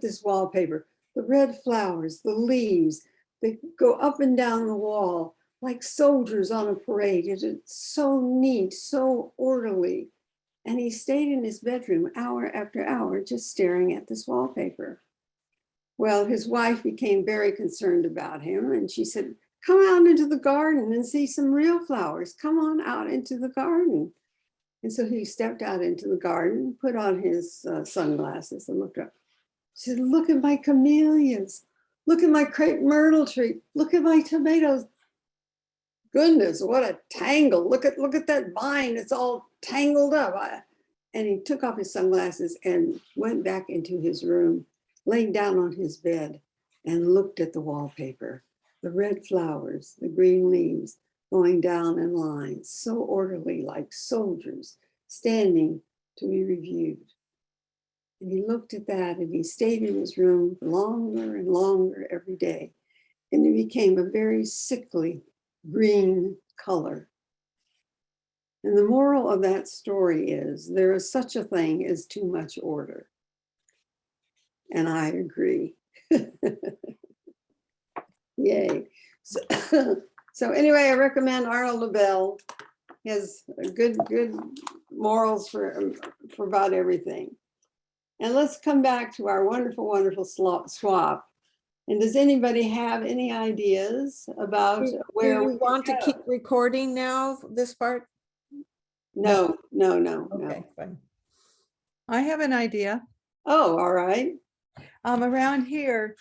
this wallpaper, the red flowers, the leaves, they go up and down the wall like soldiers on a parade. It's so neat, so orderly. And he stayed in his bedroom hour after hour just staring at this wallpaper. Well, his wife became very concerned about him, and she said, come out into the garden and see some real flowers. Come on out into the garden. And so he stepped out into the garden, put on his sunglasses and looked up. She said, look at my camellias. Look at my crepe myrtle tree. Look at my tomatoes. Goodness, what a tangle. Look at that vine. It's all tangled up. And he took off his sunglasses and went back into his room, laid down on his bed and looked at the wallpaper, the red flowers, the green leaves going down in lines, so orderly, like soldiers standing to be reviewed. And he looked at that and he stayed in his room longer and longer every day. And it became a very sickly green color. And the moral of that story is there is such a thing as too much order. And I agree. Yay. So anyway, I recommend Arnold LaBelle. He has good morals for about everything. And let's come back to our wonderful, wonderful swap. And does anybody have any ideas about where we want to keep recording now, this part? No. Okay, fine. I have an idea. Oh, all right. Around here,